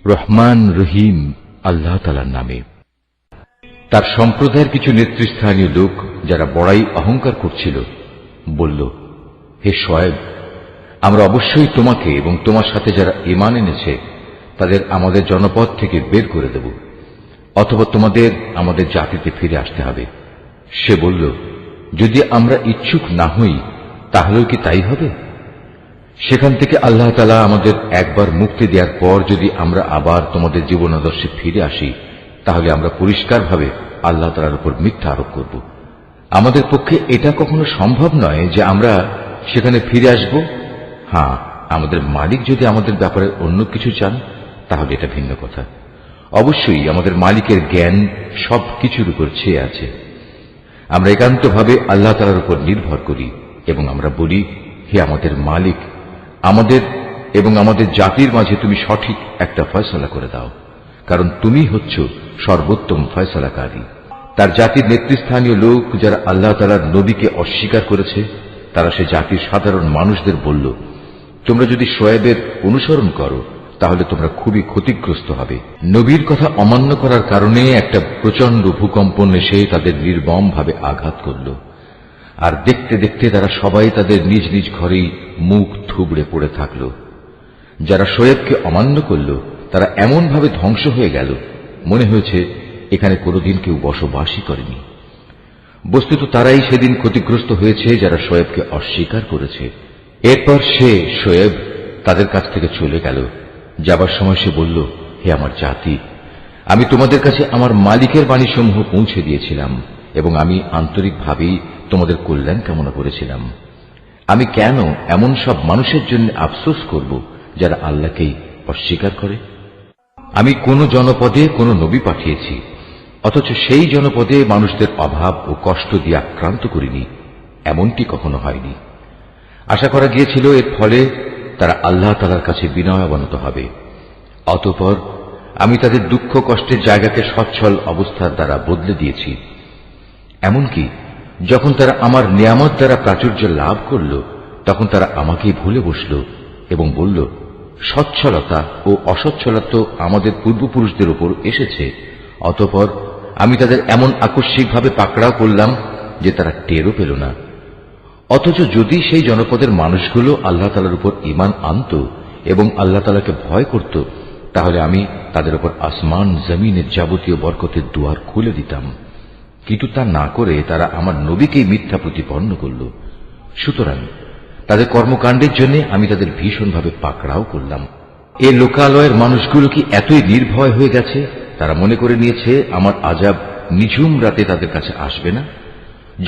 রহমান রহিম আল্লাহ তাআলার নামে। তার সম্প্রদায়ের কিছু নেতৃস্থানীয় লোক যারা বড়াই অহংকার করছিল বলল, হে শোয়েব, আমরা অবশ্যই তোমাকে এবং তোমার সাথে যারা ঈমান এনেছে তাদের আমাদের জনপদ থেকে বের করে দেব, অথবা তোমাদের আমাদের জাতিতে ফিরে আসতে হবে। সে বলল, যদি আমরা ইচ্ছুক না হই তাহলেও কি তাই হবে? সেখান থেকে আল্লাহ তাআলা আমাদের একবার মুক্তি দেওয়ার পর যদি আমরা আবার তোমাদের জীবনাদর্শে ফিরে আসি তাহলে আমরা পরিষ্কারভাবে আল্লাহ তাআলার উপর মিথ্যা আরোপ করব। আমাদের পক্ষে এটা কখনো সম্ভব নয় যে আমরা সেখানে ফিরে আসব। হ্যাঁ, আমাদের মালিক যদি আমাদের ব্যাপারে অন্য কিছু চান তাহলে এটা ভিন্ন কথা। অবশ্যই আমাদের মালিকের জ্ঞান সব কিছুর উপর ছেয়ে আছে। আমরা একান্তভাবে আল্লাহ তাআলার উপর নির্ভর করি এবং আমরা বলি, হে আমাদের মালিক, আমাদের এবং আমাদের জাতির মাঝে তুমি সঠিক একটা ফয়সালা করে দাও, কারণ তুমি হচ্ছ সর্বোত্তম ফয়সালাকারী। তার জাতির নেতৃস্থানীয় লোক যারা আল্লাহ তাআলার নবীকে অস্বীকার করেছে তারা সে জাতির সাধারণ মানুষদের বলল, তোমরা যদি শোয়েবের অনুসরণ করো তাহলে তোমরা খুবই ক্ষতিগ্রস্ত হবে। নবীর কথা অমান্য করার কারণে একটা প্রচন্ড ভূকম্পন এসে তাদের নির্মমভাবে আঘাত করল, আর দেখতে দেখতে তারা সবাই তাদের নিজ নিজ ঘরেই মুখ থুবড়ে পড়ে থাকল। যারা শোয়েবকে অমান্য করল তারা এমনভাবে ধ্বংস হয়ে গেল মনে হয়েছে এখানে কোনোদিন কেউ বসবাসই করেনি। বস্তুত তারাই সেদিন ক্ষতিগ্রস্ত হয়েছে যারা শোয়েবকে অস্বীকার করেছে। এরপর সে শোয়েব তাদের কাছ থেকে চলে গেল। যাবার সময় সে বলল, হে আমার জাতি, আমি তোমাদের কাছে আমার মালিকের বাণীসমূহ পৌঁছে দিয়েছিলাম এবং আমি আন্তরিকভাবেই তোমাদের কল্যাণ কামনা করেছিলাম। আমি কেন এমন সব মানুষের জন্য আফসোস করব যারা আল্লাহকেই অস্বীকার করে? আমি কোন জনপদে কোন নবী পাঠিয়েছি, অথচ সেই জনপদে মানুষদের অভাব ও কষ্ট দিয়ে আক্রান্ত করিনি, এমনটি কখনো হয়নি। আশা করা গিয়েছিল এর ফলে তারা আল্লাহ তাআলার কাছে বিনয় অবনত হবে। অতঃপর আমি তাদের দুঃখ কষ্টের জায়গাকে সচ্ছল অবস্থার দ্বারা বদলে দিয়েছি। এমনকি যখন তারা আমার নিয়ামত দ্বারা প্রাচুর্য লাভ করল তখন তারা আমাকেই ভুলে বসল এবং বলল, সচ্ছলতা ও অসচ্ছলতা আমাদের পূর্বপুরুষদের উপর এসেছে। অতঃপর আমি তাদের এমন আকস্মিকভাবে পাকড়াও করলাম যে তারা টেরও পেল না। অথচ যদি সেই জনপদের মানুষগুলো আল্লাহ তাআলার উপর ঈমান আনত এবং আল্লাহ তাআলাকে ভয় করত তাহলে আমি তাদের উপর আসমান জমিনের যাবতীয় বরকতের দুয়ার খুলে দিতাম, কিন্তু তা না করে তারা আমার নবীকেই মিথ্যা প্রতিপন্ন করল। সুতরাং তাদের কর্মকাণ্ডের জন্য আমি তাদের ভীষণভাবে পাকড়াও করলাম। এ লোকালয়ের মানুষগুলো কি এতই নির্ভয় হয়ে গেছে তারা মনে করে নিয়েছে আমার আযাব নিঝুম রাতে তাদের কাছে আসবে না,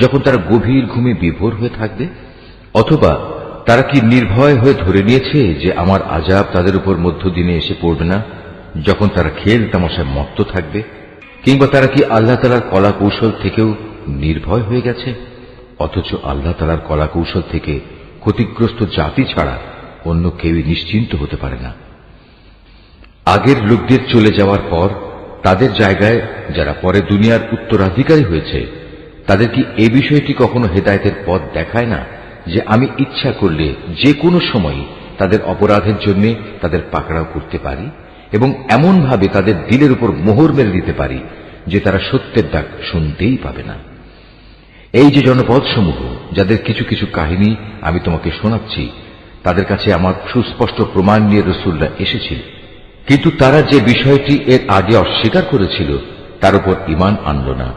যখন তারা গভীর ঘুমে বিভোর হয়ে থাকবে? অথবা তারা কি নির্ভয় হয়ে ধরে নিয়েছে যে আমার আযাব তাদের উপর মধ্যদিনে এসে পড়বে না, যখন তারা খেল তামাশায় মত্ত থাকবে? কিংবা তারা কি আল্লাহ তাআলার কলা কৌশল থেকেও নির্ভয় হয়ে গেছে? অথচ আল্লাহ তাআলার কলা কৌশল থেকে ক্ষতিগ্রস্ত জাতি ছাড়া অন্য কেউই নিশ্চিন্ত হতে পারে না। আগের লোকদের চলে যাওয়ার পর তাদের জায়গায় যারা পরে দুনিয়ার উত্তরাধিকারী হয়েছে তাদের কি এ বিষয়টি কখনো হেদায়েতের পথ দেখায় না যে আমি ইচ্ছা করলে যে কোনো সময় তাদের অপরাধের জন্য তাদের পাকড়াও করতে পারি এবং এমনভাবে তাদের দিলের উপর মোহর মেরে দিতে পারি যে তারা সত্যের ডাক শুনতেই পাবে না। এই যে জনপদসমূহ যাদের কিছু কিছু কাহিনী আমি তোমাকে শোনাচ্ছি তাদের কাছে আমার সুস্পষ্ট প্রমাণ নিয়ে রাসূলরা এসেছিল, কিন্তু তারা যে বিষয়টি এর আগে অস্বীকার করেছিল তার উপর ঈমান আনল না।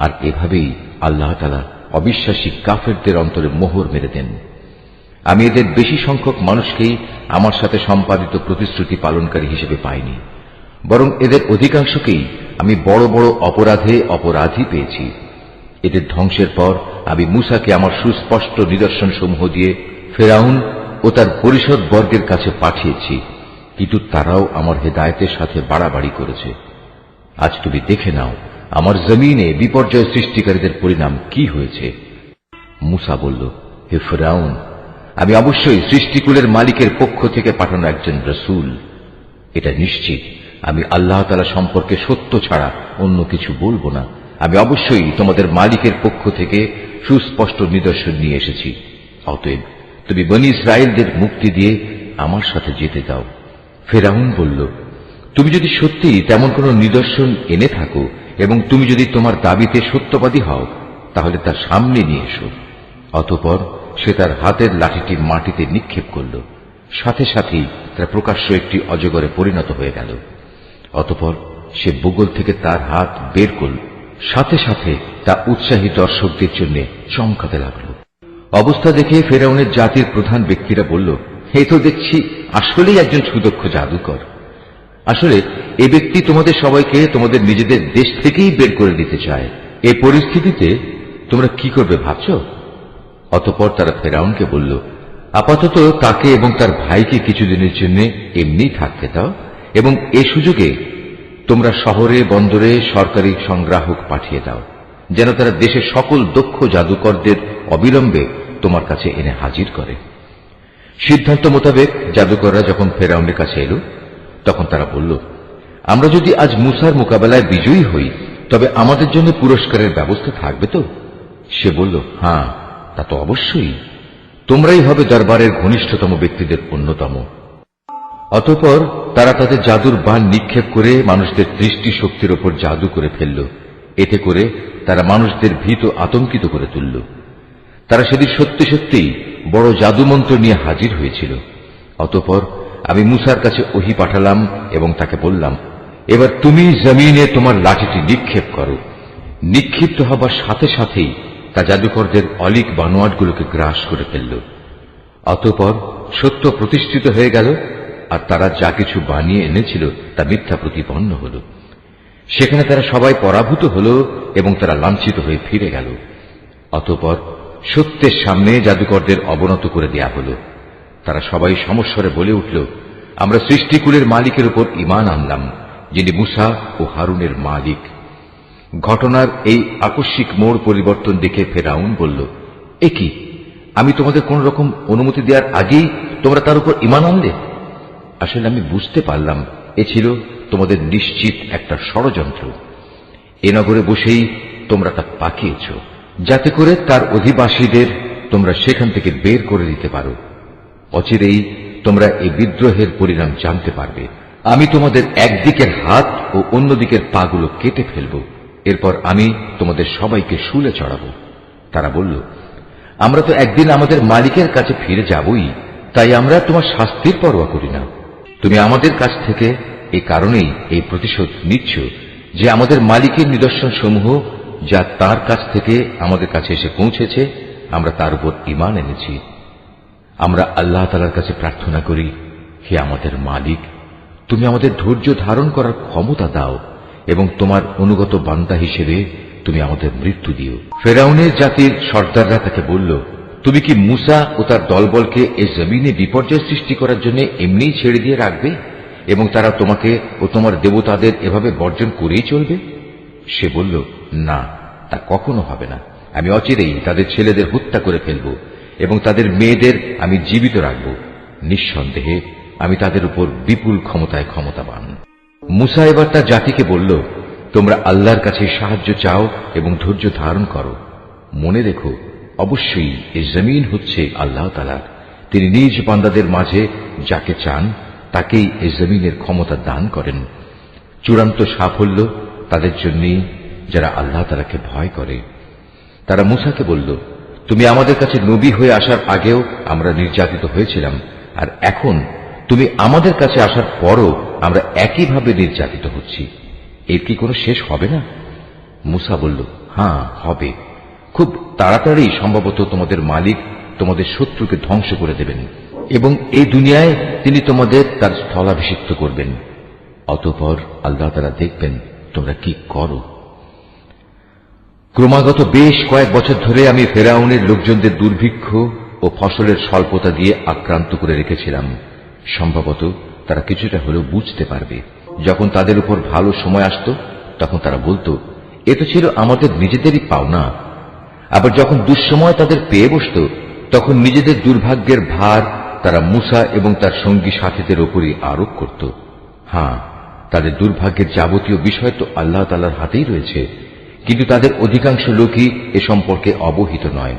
আর এভাবেই আল্লাহ তাআলা অবিশ্বাসী কাফেরদের অন্তরে মোহর মেরে দেন। আমি এদের বেশি সংখ্যক মানুষকেই আমার সাথে সম্পাদিত প্রতিশ্রুতি পালনকারী হিসেবে পাইনি, বরং এদের অধিকাংশকেই আমি বড় বড় অপরাধে অপরাধী পেয়েছি। এদের ধ্বংসের পর আমি মূসাকে আমার সুস্পষ্ট নিদর্শন সমূহ দিয়ে ফেরাউন ও তার পরিষদ বর্গের কাছে পাঠিয়েছি, কিন্তু তারাও আমার হেদায়েতের সাথে বাড়াবাড়ি করেছে। আজ তুমি দেখে নাও আমার জমিনে বিপর্যয় সৃষ্টিকারীদের পরিণাম কি হয়েছে। মূসা বলল, হে ফেরাউন, আমি অবশ্যই সৃষ্টিকুলের মালিকের পক্ষ থেকে পাঠানো একজন রাসূল। এটা নিশ্চিত আমি আল্লাহ তাআলা সম্পর্কে সত্য ছাড়া অন্য কিছু বলবো না। আমি অবশ্যই তোমাদের মালিকের পক্ষ থেকে সুস্পষ্ট নিদর্শন নিয়ে এসেছি। অতএব তুমি বনী ইসরায়েলদের মুক্তি দিয়ে আমার সাথে যেতে দাও। ফেরাউন বলল, তুমি যদি সত্যি তেমন কোন নিদর্শন এনে থাকো এবং তুমি যদি তোমার দাবিতে সত্যবাদী হও, তাহলে তার সামনে নিয়ে এসো। অতঃপর সে তার হাতের লাঠিটি মাটিতে নিক্ষেপ করল, সাথে সাথেই তার প্রকাশ্য একটি অজগরে পরিণত হয়ে গেল। অতঃপর সে বুগল থেকে তার হাত বের করল, সাথে সাথে তা উৎসাহী দর্শকদের জন্য চমকাতে লাগল। অবস্থা দেখে ফেরাউনের জাতির প্রধান ব্যক্তিরা বলল, হে তো দেখছি আসলেই একজন সুদক্ষ জাদুকর। আসলে এ ব্যক্তি তোমাদের সবাইকে তোমাদের নিজেদের দেশ থেকেই বের করে দিতে চায়। এই পরিস্থিতিতে তোমরা কি করবে ভাবছ? অতঃপর তারা ফেরাউনকে বলল, আপাতত তাকে এবং তার ভাইকে কিছুদিনের জন্য এমনি থাকতে দাও, এবং এ সুযোগে তোমরা শহরে বন্দরে সরকারি সংগ্রাহক পাঠিয়ে দাও, যেন তারা দেশের সকল দক্ষ জাদুকরদের অবিলম্বে তোমার কাছে এনে হাজির করে। সিদ্ধান্ত মোতাবেক জাদুকররা যখন ফেরাউনের কাছে এলো, তখন তারা বলল, আমরা যদি আজ মুসার মোকাবেলায় বিজয়ী হই, তবে আমাদের জন্য পুরস্কারের ব্যবস্থা থাকবে তো? সে বলল, হ্যাঁ, তা তো অবশ্যই, তোমরাই হবে দরবারের ঘনিষ্ঠতম ব্যক্তিদের অন্যতম। অতঃপর তারা তাদের জাদুর বাণ নিক্ষেপ করে মানুষদের দৃষ্টি শক্তির ওপর জাদু করে ফেলল। এতে করে তারা মানুষদের ভীত আতঙ্কিত করে তুলল। তারা সেদিন সত্যি সত্যিই বড় জাদুমন্ত্র নিয়ে হাজির হয়েছিল। অতঃপর আমি মুসার কাছে ওহী পাঠালাম এবং তাকে বললাম, এবার তুমি জমিনে তোমার লাঠিটি নিক্ষেপ করো। নিক্ষিপ্ত হবার সাথে সাথেই তা জাদুকরদের অলিক বানোয়াটগুলোকে গ্রাস করে ফেলল। অতঃপর সত্য প্রতিষ্ঠিত হয়ে গেল, আর তারা যা কিছু বানিয়ে এনেছিল তা মিথ্যা প্রতিপন্ন হল। সেখানে তারা সবাই পরাভূত হল এবং তারা লাঞ্ছিত হয়ে ফিরে গেল। অতঃপর সত্যের সামনে জাদুকরদের অবনত করে দেয়া হল। তারা সবাই সমস্বরে বলে উঠল, আমরা সৃষ্টিকুলের মালিকের উপর ঈমান আনলাম, যিনি মুসা ও হারুনের মালিক। ঘটনার এই আকস্মিক মোড় পরিবর্তন দেখে ফেরাউন বলল, এ কি, আমি তোমাদের কোন রকম অনুমতি দেওয়ার আগেই তোমরা তার উপর ঈমান আনলে? আসলে আমি বুঝতে পারলাম এ ছিল তোমাদের নিশ্চিত একটা ষড়যন্ত্র। এ নগরে বসেই তোমরা তা পাকিয়েছ, যাতে করে তার অধিবাসীদের তোমরা সেখান থেকে বের করে দিতে পারো। অচিরেই তোমরা এই বিদ্রোহের পরিণাম জানতে পারবে। আমি তোমাদের একদিকের হাত ও অন্যদিকের পাগুলো কেটে ফেলব, এরপর আমি তোমাদের সবাইকে শুলে চড়াবো। তারা বলল, আমরা তো একদিন আমাদের মালিকের কাছে ফিরে যাবই, তাই আমরা তোমার শাস্তির পরোয়া করি না। তুমি আমাদের কাছ থেকে এই কারণেই এই প্রতিশোধ নিচ্ছ যে আমাদের মালিকের নিদর্শন সমূহ যা তার কাছ থেকে আমাদের কাছে এসে পৌঁছেছে, আমরা তার উপর ঈমান এনেছি। আমরা আল্লাহ তাআলার কাছে প্রার্থনা করি, হে আমাদের মালিক, তুমি আমাদের ধৈর্য ধারণ করার ক্ষমতা দাও এবং তোমার অনুগত বান্দা হিসেবে তুমি আমাদের মৃত্যু দিও। ফেরাউনের জাতির সর্দাররা তাকে বলল, তুমি কি মুসা ও তার দলবলকে এই জমিনে বিপর্যয় সৃষ্টি করার জন্য এমনিই ছেড়ে দিয়ে রাখবে এবং তারা তোমাকে ও তোমার দেবতাদের এভাবে বর্জন করেই চলবে? সে বলল, না, তা কখনো হবে না। আমি অচিরেই তাদের ছেলেদের হত্যা করে ফেলব এবং তাদের মেয়েদের আমি জীবিত রাখব। নিঃসন্দেহে আমি তাদের উপর বিপুল ক্ষমতায় ক্ষমতাবান। মুসা এবার তার জাতিকে বলল, তোমরা আল্লাহর কাছে সাহায্য চাও এবং ধৈর্য ধারণ করো। মনে রেখো, অবশ্যই এই জমিন হচ্ছে আল্লাহ তাআলার। তিনি নিজ বান্দাদের মাঝে যাকে চান তাকেই এই জমিনের ক্ষমতা দান করেন। চূড়ান্ত সাফল্য তাদের জন্যই যারা আল্লাহ তাআলাকে ভয় করে। তারা মুসাকে বলল, তুমি আমাদের কাছে নবী হয়ে আসার আগেও আমরা নির্যাতিত হয়েছিলাম, আর এখন তুমি আমাদের কাছে আসার পরও আমরা একইভাবে নির্যাতিত হচ্ছি। এর কি কোনো শেষ হবে না? মুসা বলল, হ্যাঁ হবে, খুব তাড়াতাড়ি সম্ভবত তোমাদের মালিক তোমাদের শত্রুকে ধ্বংস করে দেবেন এবং এই দুনিয়ায় তিনি তোমাদের তার স্থলাভিষিক্ত করবেন। অতঃপর আল্লাহ তাআলা দেখবেন তোমরা কি করো। ক্রমাগত বেশ কয়েক বছর ধরে আমি ফেরাউনের লোকজনদের দুর্ভিক্ষ ও ফসলের স্বল্পতা দিয়ে আক্রান্ত করে রেখেছিলাম। সম্ভবত তারা কিছুটা হলেও বুঝতে পারবে। যখন তাদের উপর ভালো সময় আসত, তখন তারা বলতো, এ তো ছিল আমাদের নিজেদেরই পাওনা। আবার যখন দুঃসময় তাদের পেয়ে বসত, তখন নিজেদের দুর্ভাগ্যের ভার তারা মুসা এবং তার সঙ্গী সাথীদের উপরই আরোপ করত। হ্যাঁ, তাদের দুর্ভাগ্যের যাবতীয় বিষয় তো আল্লাহ তাআলার হাতেই রয়েছে, কিন্তু তাদের অধিকাংশ লোকই এ সম্পর্কে অবহিত নয়।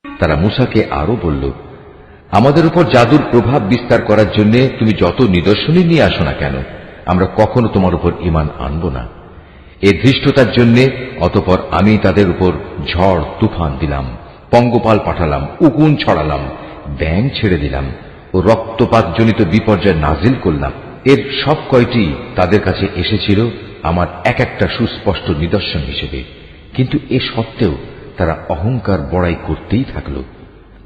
তারা মুসাকে আরো বলল, আমাদের উপর জাদুর প্রভাব বিস্তার করার জন্য তুমি যত নিদর্শনই নিয়ে আসো না কেন, আমরা কখনো তোমার উপর ঈমান আনব না। এ ধৃষ্টতার জন্য অতঃপর আমি তাদের উপর ঝড় তুফান দিলাম, পঙ্গপাল পাঠালাম, উকুন ছড়ালাম, ব্যাঙ ছেড়ে দিলাম ও রক্তপাতজনিত বিপর্যয় নাজিল করলাম। এর সব কয়টি তাদের কাছে এসেছিল আমার এক একটা সুস্পষ্ট নিদর্শন হিসেবে, কিন্তু এ সত্ত্বেও তারা অহংকার বড়াই করতেই থাকল।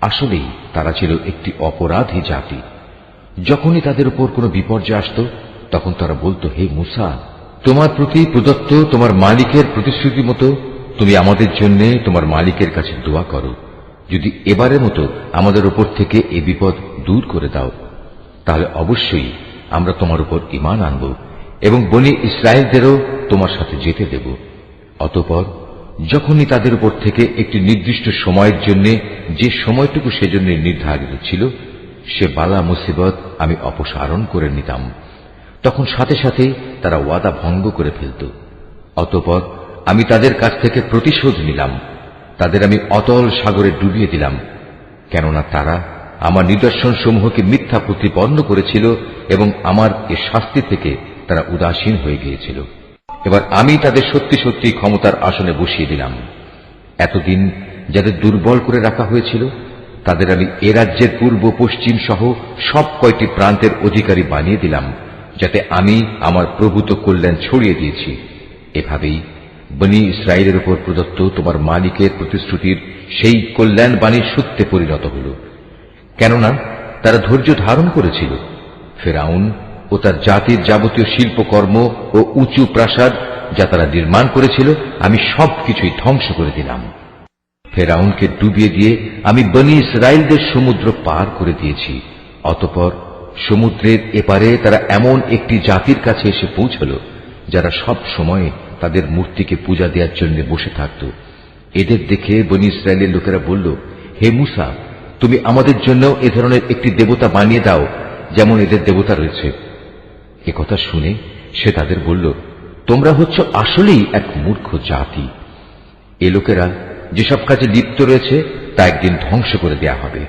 আসলেই তারা ছিল একটি অপরাধী জাতি। যখনই তাদের উপর কোনো বিপর্যয় আসত তখন তারা বলতো, হে মূসা, তোমার প্রতি প্রদত্ত তোমার মালিকের প্রতিশ্রুতি মতো তুমি আমাদের জন্য তোমার মালিকের কাছে দোয়া করো। যদি এবারের মতো আমাদের উপর থেকে এ বিপদ দূর করে দাও, তাহলে অবশ্যই আমরা তোমার উপর ঈমান আনব এবং বনী ইসরায়েলদেরও তোমার সাথে যেতে দেব। অতঃপর যখনই তাদের উপর থেকে একটি নির্দিষ্ট সময়ের জন্য, যে সময়টুকু সেজন্য নির্ধারিত ছিল, সে বালা মুসিবত আমি অপসারণ করে নিতাম, তখন সাথে সাথে তারা ওয়াদা ভঙ্গ করে ফেলত। অতঃপর আমি তাদের কাছ থেকে প্রতিশোধ নিলাম, তাদের আমি অতল সাগরে ডুবিয়ে দিলাম, কেননা তারা আমার নিদর্শন সমূহকে মিথ্যা প্রতিপন্ন করেছিল এবং আমার এ শাস্তি থেকে তারা উদাসীন হয়ে গিয়েছিল। এবার আমি তাদের সত্যি সত্যি ক্ষমতার আসনে বসিয়ে দিলাম। এতদিন যাদের দুর্বল করে রাখা হয়েছিল তাদের আমি এ রাজ্যের পূর্ব পশ্চিম সহ সব কয়টি প্রান্তের অধিকারী বানিয়ে দিলাম, যাতে আমি আমার প্রভূত কল্যাণ ছড়িয়ে দিয়েছি। এভাবেই বনী ইসরায়েলের উপর প্রদত্ত তোমার মালিকের প্রতিশ্রুতির সেই কল্যাণ বাণীর সত্যে পরিণত হল, কেননা তারা ধৈর্য ধারণ করেছিল। ফেরাউন ও তার জাতির যাবতীয় শিল্পকর্ম ও উঁচু প্রাসাদ যা তারা নির্মাণ করেছিল আমি সবকিছুই ধ্বংস করে দিলাম। ফেরাউনকে ডুবিয়ে দিয়ে আমি বনী ইসরায়েলদের সমুদ্র পার করে দিয়েছি। অতঃপর সমুদ্রের এপারে তারা এমন একটি জাতির কাছে এসে পৌঁছল যারা সব সময় তাদের মূর্তিকে পূজা দেওয়ার জন্য বসে থাকত। এদের দেখে বনী ইসরায়েলের লোকেরা বলল, হে মূসা, তুমি আমাদের জন্য এ ধরনের একটি দেবতা বানিয়ে দাও যেমন এদের দেবতা রয়েছে। একথা শুনে সে তাদের বলল, তোমরা হচ্ছ আসলেই এক মূর্খ জাতি। এ লোকেরা যেসব কাজে লিপ্ত রয়েছে তা একদিন ধ্বংস করে দেয়া হবে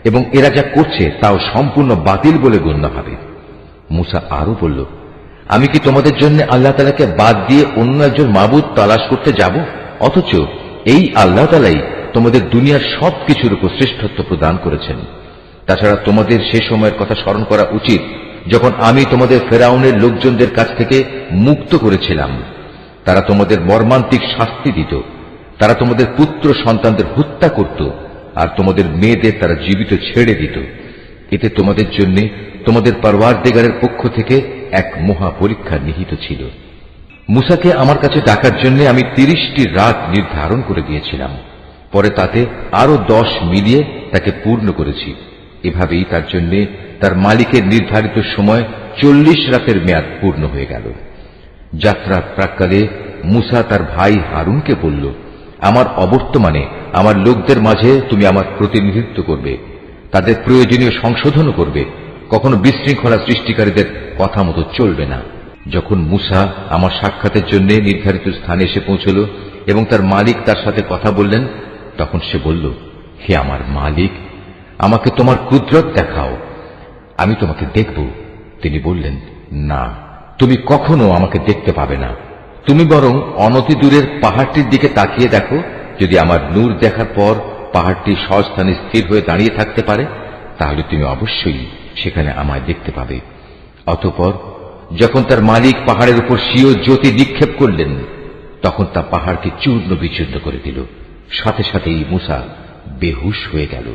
এবং এরা যা করছে তাও সম্পূর্ণ বাতিল বলে গণ্য হবে। মূসা আরো বলল, আমি কি তোমাদের জন্য আল্লাহ তাআলাকে বাদ দিয়ে অন্য একজন মাবুদ তালাশ করতে যাব? অথচ এই আল্লাহ তাআলাই তোমাদের দুনিয়ার সবকিছুর উপর শ্রেষ্ঠত্ব প্রদান করেছেন। তাছাড়া তোমাদের সে সময়ের কথা স্মরণ করা উচিত যখন আমি তোমাদের ফেরাউনের লোকজনদের কাছ থেকে মুক্ত করেছিলাম। তারা তোমাদের মর্মান্তিক শাস্তি দিত, তারা তোমাদের পুত্র সন্তানদের হত্যা করত আর তোমাদের মেয়েদের তারা জীবিত ছেড়ে দিত। এতে তোমাদের জন্য তোমাদের পরওয়ারদিগারের পক্ষ থেকে এক মহা পরীক্ষা নিহিত ছিল। মূসাকে আমার কাছে ডাকার জন্য আমি 30টি রাত নির্ধারণ করে দিয়েছিলাম, পরে তাতে আরো 10 মিলিয়ে তাকে পূর্ণ করেছি। এভাবেই তার জন্য তার মালিকের নির্ধারিত সময় 40 রাতের মেয়াদ পূর্ণ হয়ে গেল। যাত্রার প্রাক্কালে মূসা তার ভাই হারুনকে বলল, আমার অবর্তমানে আমার লোকদের মাঝে তুমি আমার প্রতিনিধিত্ব করবে, তাদের প্রয়োজনীয় সংশোধনও করবে, কখনো বিশৃঙ্খলা সৃষ্টিকারীদের কথা মতো চলবে না। যখন মূসা আমার সাক্ষাতের জন্য নির্ধারিত স্থানে এসে পৌঁছল এবং তার মালিক তার সাথে কথা বললেন, তখন সে বলল, হে আমার মালিক, আমাকে তোমার কুদরত দেখাও, আমি তোমাকে দেখব। তিনি বললেন, না, তুমি কখনো আমাকে দেখতে পাবে না। তুমি বরং অনতি দূরের পাহাড়টির দিকে তাকিয়ে দেখো, যদি আমার নূর দেখার পর পাহাড়টি স্বস্থানে স্থির হয়ে দাঁড়িয়ে থাকতে পারে তাহলে তুমি অবশ্যই সেখানে আমায় দেখতে পাবে। অতঃপর যখন তার মালিক পাহাড়ের উপর স্বীয় জ্যোতি নিক্ষেপ করলেন তখন তা পাহাড়কে চূর্ণ বিচূর্ণ করে দিল। সাথে সাথেই মূসা বেহুশ হয়ে গেল।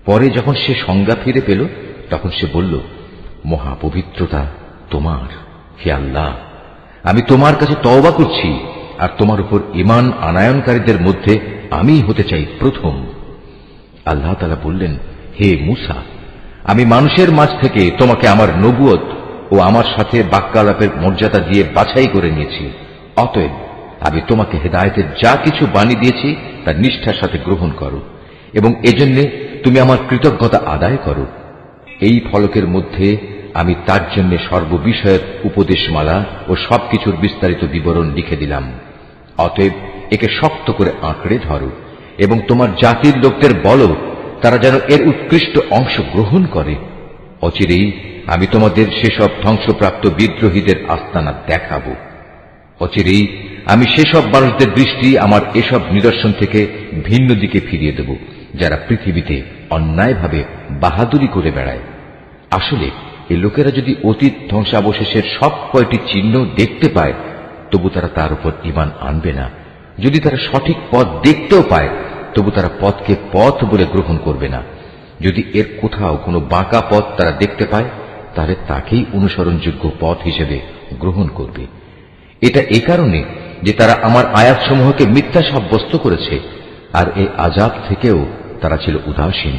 পরে যখন সে সংজ্ঞা ফিরে পেল তখন সে বলল, মহাপবিত্রতা তোমার, হে আল্লাহ, আমি তোমার কাছে তওবা করছি আর তোমার উপর ঈমান আনায়নকারীদের মধ্যে আমি হতে চাই প্রথম। আল্লাহ তাআলা বললেন, হে মূসা, আমি মানুষের মাঝ থেকে তোমাকে আমার নবুয়ত ও আমার সাথে বাক্যালাপের মর্যাদা দিয়ে বাছাই করে নিয়েছি। অতএব আমি তোমাকে হেদায়েতের যা কিছু বাণী দিয়েছি তা নিষ্ঠার সাথে গ্রহণ করো এবং এজন্য তুমি আমার কৃতজ্ঞতা আদায় করো। এই ফলকের মধ্যে আমি তার জন্য সর্ববিষয়ের উপদেশমালা ও সবকিছুর বিস্তারিত বিবরণ লিখে দিলাম। অতএব একে শক্ত করে আঁকড়ে ধরো এবং তোমার জাতির লোকদের বলো তারা যেন এর উৎকৃষ্ট অংশ গ্রহণ করে। অচিরেই আমি তোমাদের সেসব ধ্বংসপ্রাপ্ত বিদ্রোহীদের আস্তানা দেখাব। অচিরেই আমি সেসব মানুষদের দৃষ্টি আমার এসব নিদর্শন থেকে ভিন্ন দিকে ফিরিয়ে দেব, যারা পৃথিবীতে অন্যায়ভাবে বাহাদুরি করে বেড়ায়। আসলে এই লোকেরা যদি অতীত ধ্বংসাবশেষের সব কয়টি চিহ্ন দেখতে পায়, তবু তারা তার উপর ঈমান আনবে না। যদি তারা সঠিক পথ দেখতেও পায়, তবু তারা পথকে পথ বলে গ্রহণ করবে না। যদি এর কোথাও কোনো বাঁকা পথ তারা দেখতে পায়, তাহলে তাকেই অনুসরণযোগ্য পথ হিসেবে গ্রহণ করবে। এটা এ কারণে যে তারা আমার আয়াতসমূহকে মিথ্যা সাব্যস্ত করেছে, আর এই আযাব থেকেও তারা ছিল উদাসীন।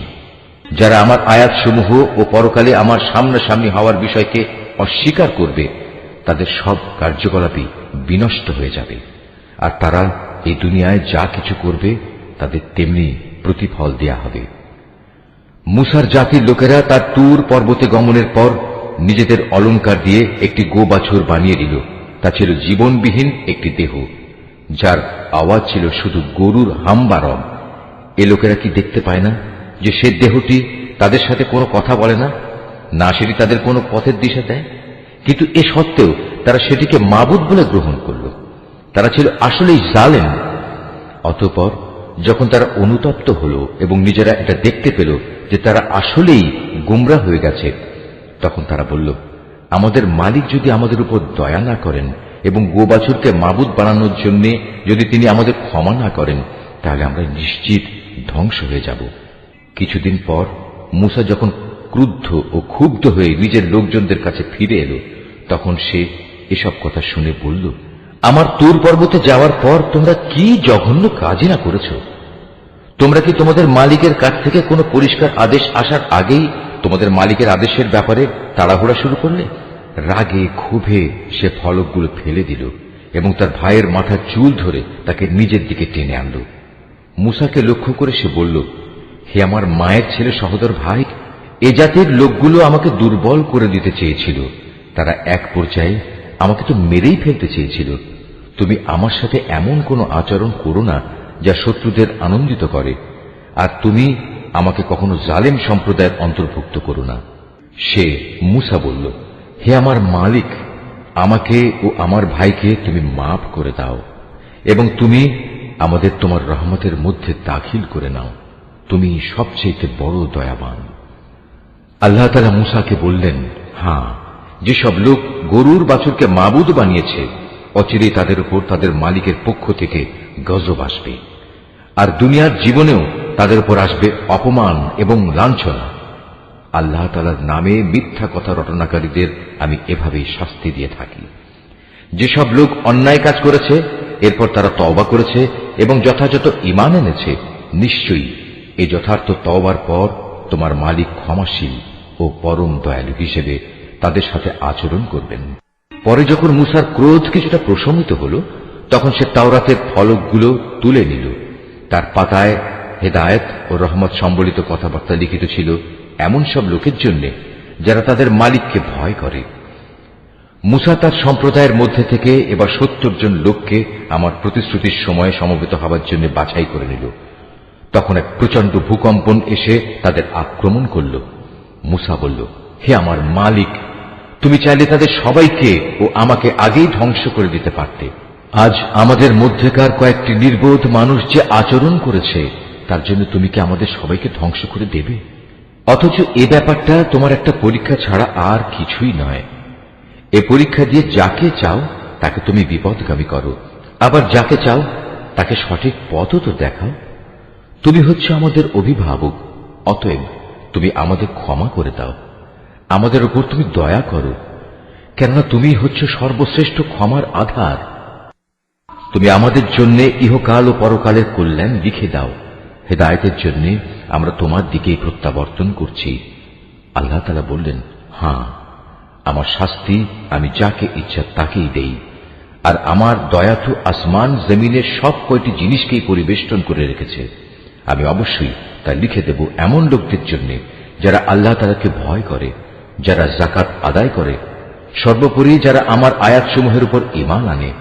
যারা আমার আয়াতসমূহ ও পরকালে আমার সামনাসামনি হওয়ার বিষয়কে অস্বীকার করবে, তাদের সব কার্যকলাপই বিনষ্ট হয়ে যাবে, আর তারা এই দুনিয়ায় যা কিছু করবে তাদের তেমনি প্রতিফল দেয়া হবে। মুসার জাতির লোকেরা তার তুর পর্বতে গমনের পর নিজেদের অলংকার দিয়ে একটি গোবাছুর বানিয়ে দিল। তা ছিল জীবনবিহীন একটি দেহ, যার আওয়াজ ছিল শুধু গরুর হাম্বারম। এ লোকেরা কি দেখতে পায় না যে সে দেহটি তাদের সাথে কোনো কথা বলে না, না সেটি তাদের কোনো পথের দিশা দেয়? কিন্তু এ সত্ত্বেও তারা সেটিকে মাবুদ বলে গ্রহণ করল। তারা ছিল আসলেই জালেম। অতঃপর যখন তারা অনুতপ্ত হল এবং নিজেরা এটা দেখতে পেল যে তারা আসলেই গুমরা হয়ে গেছে, তখন তারা বলল, আমাদের মালিক যদি আমাদের উপর দয়া না করেন এবং গোবাছুরকে মাবুদ বানানোর জন্য যদি তিনি আমাদের ক্ষমা না করেন, তাহলে আমরা নিশ্চিত ধ্বংস হয়ে যাব। কিছুদিন পর মুসা যখন ক্রুদ্ধ ও ক্ষুব্ধ হয়ে নিজের লোকজনদের কাছে ফিরে এলো, তখন সে এসব কথা শুনে বলল, আমার তুর পর্বতে যাওয়ার পর তোমরা কি জঘন্য কাজই না করেছ? তোমরা কি তোমাদের মালিকের কাছ থেকে কোনো পরিষ্কার আদেশ আসার আগেই তোমাদের মালিকের আদেশের ব্যাপারে তাড়াহুড়া শুরু করলে? রাগে ক্ষোভে সে ফলকগুলো ফেলে দিল এবং তার ভাইয়ের মাথার চুল ধরে তাকে নিজের দিকে টেনে আনল। মুসাকে লক্ষ্য করে সে বলল, হে আমার মায়ের ছেলে সহোদর ভাই, এ জাতির লোকগুলো আমাকে দুর্বল করে দিতে চেয়েছিল। তারা এক পর্যায়ে আমাকে তো মেরেই ফেলতে চেয়েছিল। তুমি আমার সাথে এমন কোনো আচরণ করো না যা শত্রুদের আনন্দিত করে, আর তুমি আমাকে কখনো জালেম সম্প্রদায়ের অন্তর্ভুক্ত করো না। সে মুসা বলল, হে আমার মালিক, আমাকে ও আমার ভাইকে তুমি মাফ করে দাও এবং তুমি আমাদের তোমার রহমতের মধ্যে দাখিল করে নাও। তুমি সবচেয়ে বড় দয়াবান। আল্লাহ তাআলা মুসাকে বললেন, হ্যাঁ, যেসব লোক গরুর বাছুরকে মাবুদ বানিয়েছে, অচিরেই তাদের উপর তাদের মালিকের পক্ষ থেকে গজব আসবে, আর দুনিয়ার জীবনেও তাদের উপর আসবে অপমান এবং লাঞ্ছনা। আল্লাহ তাআলার নামে মিথ্যা কথা রটনাকারীদের আমি এভাবেই শাস্তি দিয়ে থাকি। যেসব লোক অন্যায় কাজ করেছে, এরপর তারা তওবা করেছে এবং যথাযথ ঈমান এনেছে, নিশ্চয়ই এই যথার্থ তওবার পর তোমার মালিক ক্ষমাশীল ও পরম দয়ালু হিসেবে তাদের সাথে আচরণ করবেন। পরে যখন মুসার ক্রোধ কিছুটা প্রশমিত হল, তখন সে তাওরাতের ফলকগুলো তুলে নিল। তার পাতায় হেদায়েত ও রহমত সম্বলিত কথাবার্তা লিখিত ছিল এমন সব লোকের জন্য যারা তাদের মালিককে ভয় করে। মুসা তার সম্প্রদায়ের মধ্যে থেকে এবার 70 জন লোককে আমার প্রতিশ্রুতির সময় সমবেত হওয়ার জন্য বাছাই করে নিল। তখন এক প্রচন্ড ভূকম্পন এসে তাদের আক্রমণ করল। মুসা বলল, হে আমার মালিক, তুমি চাইলে তাদের সবাইকে ও আমাকে আগেই ধ্বংস করে দিতে পারতে। আজ আমাদের মধ্যেকার কয়েকটি নির্বোধ মানুষ যে আচরণ করেছে, তার জন্য তুমি কি আমাদের সবাইকে ধ্বংস করে দেবে? অথচ এ ব্যাপারটা তোমার একটা পরীক্ষা ছাড়া আর কিছুই নয়। এ পরীক্ষা দিয়ে যাকে চাও তাকে তুমি বিপদগামী করো, আবার যাকে চাও তাকে সঠিক পথও তো দেখাও। তুমি হচ্ছে আমাদের অভিভাবক, অতএব তুমি আমাদের ক্ষমা করে দাও, আমাদের উপর তুমি দয়া করো, কেননা তুমি হচ্ছ সর্বশ্রেষ্ঠ ক্ষমার আধার। তুমি আমাদের জন্য ইহকাল ও পরকালের কল্যাণ লিখে দাও। হেদায়েতের জন্য আমরা তোমার দিকেই প্রত্যাবর্তন করছি। আল্লাহ তাআলা বললেন, হ্যাঁ, আমার শাস্তি আমি যাকে ইচ্ছা তাকেই দেই, আর আমার দয়া তো আসমান জমিনের সব কয়টি জিনিসকেই পরিবেষ্টন করে রেখেছে। আমি অবশ্যই তা লিখে দেব এমন লোকদের জন্য যারা আল্লাহ তাআলাকে ভয় করে, যারা যাকাত আদায় করে, সর্বোপরি যারা আমার আয়াতসমূহের উপর ঈমান আনে,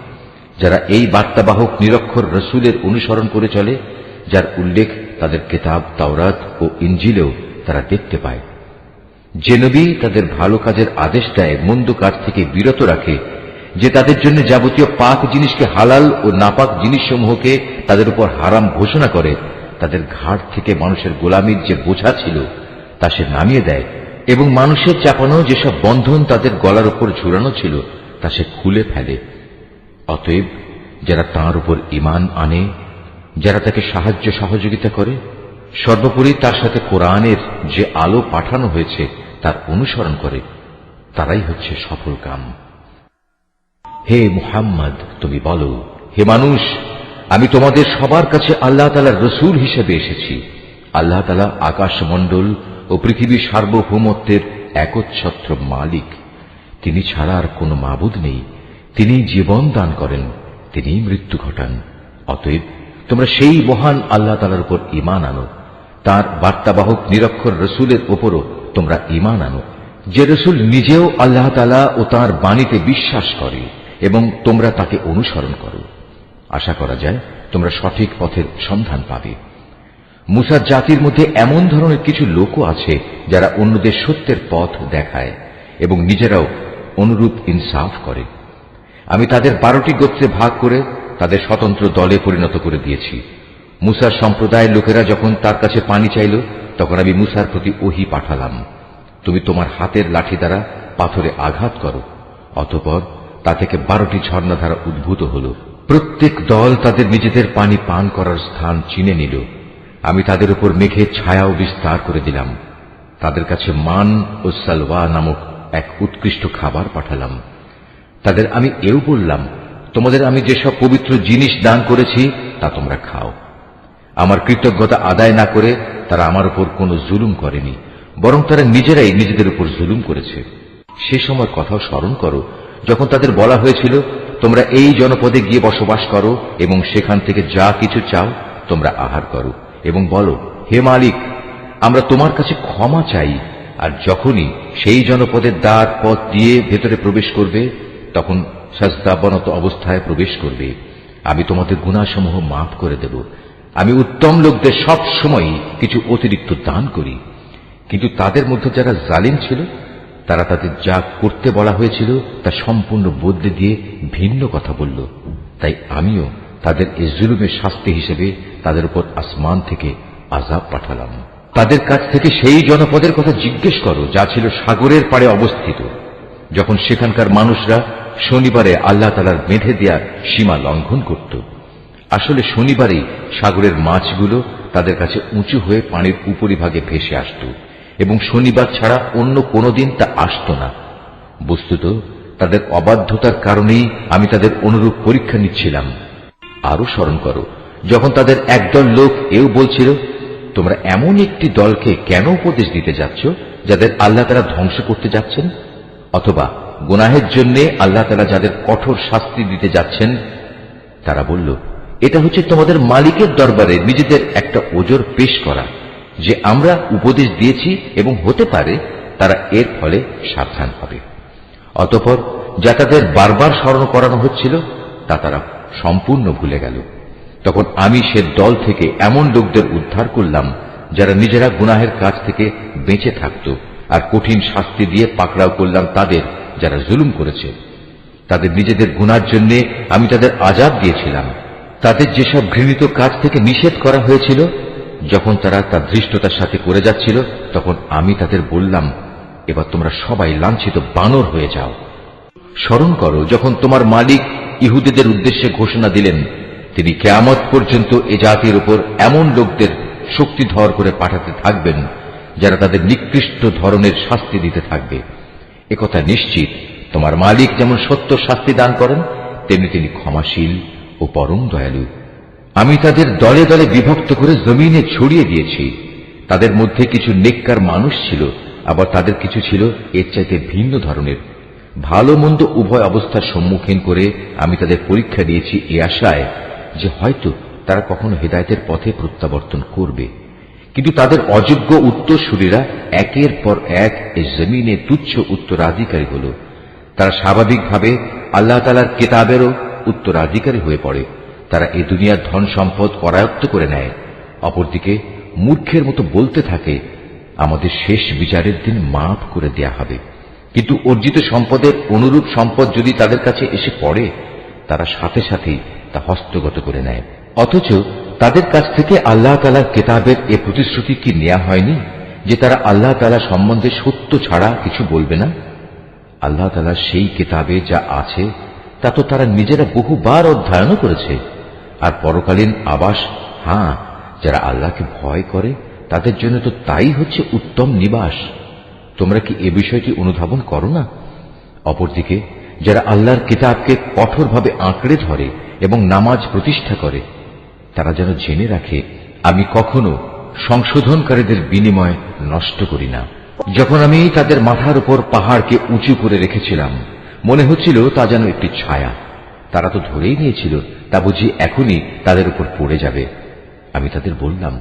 যারা এই বার্তাবাহক নিরক্ষর রসুলের অনুসরণ করে চলে, যার উল্লেখ তাদের কিতাব তাওরাত ও ইনজিলেও তারা দেখতে পায়। যে নবী তাদের ভালো কাজের আদেশ দেয়, মন্দ কাজ থেকে বিরত রাখে, যে তাদের জন্য যাবতীয় পাক জিনিসকে হালাল ও নাপাক জিনিসসমূহকে তাদের উপর হারাম ঘোষণা করে, তাদের ঘাট থেকে মানুষের গোলামির যে বোঝা ছিল তা সে নামিয়ে দেয়, এবং মানুষের চাপানো যেসব বন্ধন তাদের গলার উপর ঝুলানো ছিল তা সে খুলে ফেলে। অতএব যারা তাঁর উপর ঈমান আনে, যারা তাকে সাহায্য সহযোগিতা করে, সর্বোপরি তার সাথে কোরআনের যে আলো পাঠানো হয়েছে তার অনুসরণ করে, তারাই হচ্ছে সফলকাম। হে মুহাম্মদ, তুমি বলো, হে মানুষ, আমি তোমাদের সবার কাছে আল্লাহ তাআলার রসূল হিসেবে এসেছি। আল্লাহ তাআলা আকাশমণ্ডল ও পৃথিবীর সার্বভৌমত্বের একচ্ছত্র মালিক। তিনি ছাড়া আর কোনো মাবুদ নেই। তিনি জীবন দান করেন, তিনি মৃত্যু ঘটান। অতএব তোমরা সেই মহান আল্লাহ তাআলার উপর ঈমান আনো, তার বার্তাবাহক নিরক্ষর রসূলের উপরও তোমরা ঈমান আনো, যে রসূল নিজেও আল্লাহ তাআলা ও তার বাণীতে বিশ্বাস করে এবং তোমরা তাকে অনুসরণ করো। আশা করা যায় তোমরা সঠিক পথের সন্ধান পাবে। মুসার জাতির মধ্যে এমন ধরনের কিছু লোকও আছে যারা অন্যদের সত্যের পথ দেখায় এবং নিজেরাও অনুরূপ ইনসাফ করে। আমি তাদের 12টি গোত্রে ভাগ করে তাদের স্বতন্ত্র দলে পরিণত করে দিয়েছি। মুসার সম্প্রদায়ের লোকেরা যখন তার কাছে পানি চাইল, তখন আমি মুসার প্রতি ওহী পাঠালাম, তুমি তোমার হাতের লাঠি দ্বারা পাথরে আঘাত করো। অতঃপর তা থেকে 12টি ঝর্ণাধারা উদ্ভূত হল। প্রত্যেক দল তাদের নিজেদের পানি পান করার স্থান চিনে নিল। আমি তাদের উপর মেঘের ছায়াও বিস্তার করে দিলাম। তাদের কাছে মান ও সালওয়া নামক এক উৎকৃষ্ট খাবার পাঠালাম। তাদের আমি এও বললাম, তোমাদের আমি যেসব পবিত্র জিনিস দান করেছি তা তোমরা খাও। আমার কৃতজ্ঞতা আদায় না করে তারা আমার উপর কোনো জুলুম করেনি, বরং তারা নিজেরাই নিজেদের উপর জুলুম করেছে। সে সময় কথাও স্মরণ করো যখন তাদের বলা হয়েছিল, তোমরা এই জনপদে গিয়ে বসবাস করো এবং সেখান থেকে যা কিছু চাও তোমরা আহার করো এবং বলো, হে মালিক, আমরা তোমার কাছে ক্ষমা চাই। আর যখনই সেই জনপদের দ্বার পথ দিয়ে ভেতরে প্রবেশ করবে, তখন সাজদাবনত অবস্থায় প্রবেশ করবে। আমি তোমাদের গুনাহসমূহ মাফ করে দেব। আমি উত্তম লোকদের সব সময় কিছু অতিরিক্ত দান করি। কিন্তু তাদের মধ্যে যারা জালিম ছিল, তারা তাদের যা করতে বলা হয়েছিল তা সম্পূর্ণ বদলে দিয়ে ভিন্ন কথা বলল। তাই আমিও তাদের এই জুলুমের শাস্তি হিসেবে তাদের উপর আসমান থেকে আযাব পাঠালাম। তাদের কাছ থেকে সেই জনপদের কথা জিজ্ঞেস করো যা ছিল সাগরের পাড়ে অবস্থিত, যখন সেখানকার মানুষরা শনিবারে আল্লাহ তাআলার বেঁধে দেয়া সীমা লঙ্ঘন করত। আসলে শনিবারেই সাগরের মাছগুলো তাদের কাছে উঁচু হয়ে পানির উপরিভাগে ভেসে আসত এবং শনিবার ছাড়া অন্য কোনো দিন তা আসত না। বস্তুত তাদের অবাধ্যতার কারণেই আমি তাদের অনুরূপ পরীক্ষা নিচ্ছিলাম। আরো স্মরণ করো যখন তাদের একদল লোক এও বলছিল, তোমরা এমন একটি দলকে কেন উপদেশ দিতে যাচ্ছ যাদের আল্লাহ তাআলা ধ্বংস করতে যাচ্ছেন, অথবা গুনাহের জন্য আল্লাহ তাআলা যাদের কঠোর শাস্তি দিতে যাচ্ছেন। তারা বলল, এটা হচ্ছে তোমাদের মালিকের দরবারে নিজেদের একটা ওজর পেশ করা যে আমরা উপদেশ দিয়েছি এবং হতে পারে তারা এর ফলে সাবধান হবে। অতঃপর যা তাদের বারবার স্মরণ করানো হচ্ছিল তা তারা সম্পূর্ণ ভুলে গেল। তখন আমি সে দল থেকে এমন লোকদের উদ্ধার করলাম যারা নিজেরা গুনাহের কাজ থেকে বেঁচে থাকত, আর কঠিন শাস্তি দিয়ে পাকড়াও করলাম তাদের যারা জুলুম করেছে। তাদের নিজেদের গুনার জন্য আমি তাদের আযাব দিয়েছিলাম। তাদের যেসব ঘৃণিত কাজ থেকে নিষেধ করা হয়েছিল, যখন তারা তা ধৃষ্টতার সাথে করে যাচ্ছিল, তখন আমি তাদের বললাম, এবার তোমরা সবাই লাঞ্ছিত বানর হয়ে যাও। স্মরণ করো যখন তোমার মালিক ইহুদিদের উদ্দেশ্যে ঘোষণা দিলেন, তিনি কিয়ামত পর্যন্ত এ জাতির উপর এমন লোকদের শক্তিধর করে পাঠাতে থাকবেন যারা তাদের নিকৃষ্ট ধরনের শাস্তি দিতে থাকবে। একথা নিশ্চিত, তোমার মালিক যেমন সত্য শাস্তি দান করেন, তেমনি তিনি ক্ষমাশীল ও পরম দয়ালু। আমি তাদের দলে দলে বিভক্ত করে জমিনে ছড়িয়ে দিয়েছি। তাদের মধ্যে কিছু নেককার মানুষ ছিল, আবার তাদের কিছু ছিল এর চাইতে ভিন্ন ধরনের। ভালো মন্দ উভয় অবস্থার সম্মুখীন করে আমি তাদের পরীক্ষা দিয়েছি এ আশায় যে হয়তো তারা কখনো হেদায়েতের পথে প্রত্যাবর্তন করবে। কিন্তু তাদের অযোগ্য উত্তরসূরিরা একের পর এক এই জমিনে তুচ্ছ উত্তরাধিকারী হল। তারা স্বাভাবিকভাবে আল্লাহ তাআলার কিতাবেরও উত্তরাধিকারী হয়ে পড়ে। তারা এই দুনিয়ার ধন সম্পদ করায়ত্ত করে নেয়। অপরদিকে মূর্খের মতো বলতে থাকে, আমাদের শেষ বিচারের দিন মাফ করে দেয়া হবে। কিন্তু অর্জিত সম্পদের অনুরূপ সম্পদ যদি তাদের কাছে এসে পড়ে, তারা সাথে সাথেই তা হস্তগত করে নেয়। অথচ তাদের কাছ থেকে আল্লাহ তাআলার কিতাবের এ প্রতিশ্রুতি কি নেওয়া হয়নি যে তারা আল্লাহ তাআলা সম্বন্ধে সত্য ছাড়া কিছু বলবে না? আল্লাহ তাআলার সেই কিতাবে যা আছে তা তো তারা নিজেরা বহুবার অধ্যয়নও করেছে। আর পরকালীন আবাস, হ্যাঁ, যারা আল্লাহকে ভয় করে তাদের জন্য তো তাই হচ্ছে উত্তম নিবাস। তোমরা কি এ বিষয়টি অনুধাবন করো না? অপরদিকে যারা আল্লাহর কিতাবকে কঠোরভাবে আঁকড়ে ধরে এবং নামাজ প্রতিষ্ঠা করে, তারা যেন জেনে রাখে, আমি কখনো সংশোধনকারীদের বিনিময় নষ্ট করি না। যখন আমি তাদের মাথার উপর পাহাড়কে উঁচু করে রেখেছিলাম, মনে হচ্ছিল তা যেন একটি ছায়া। তারা তো ধরেই নিয়েছিল তা বুঝি এখনই তাদের উপর পড়ে যাবে। আমি তাদের বললাম,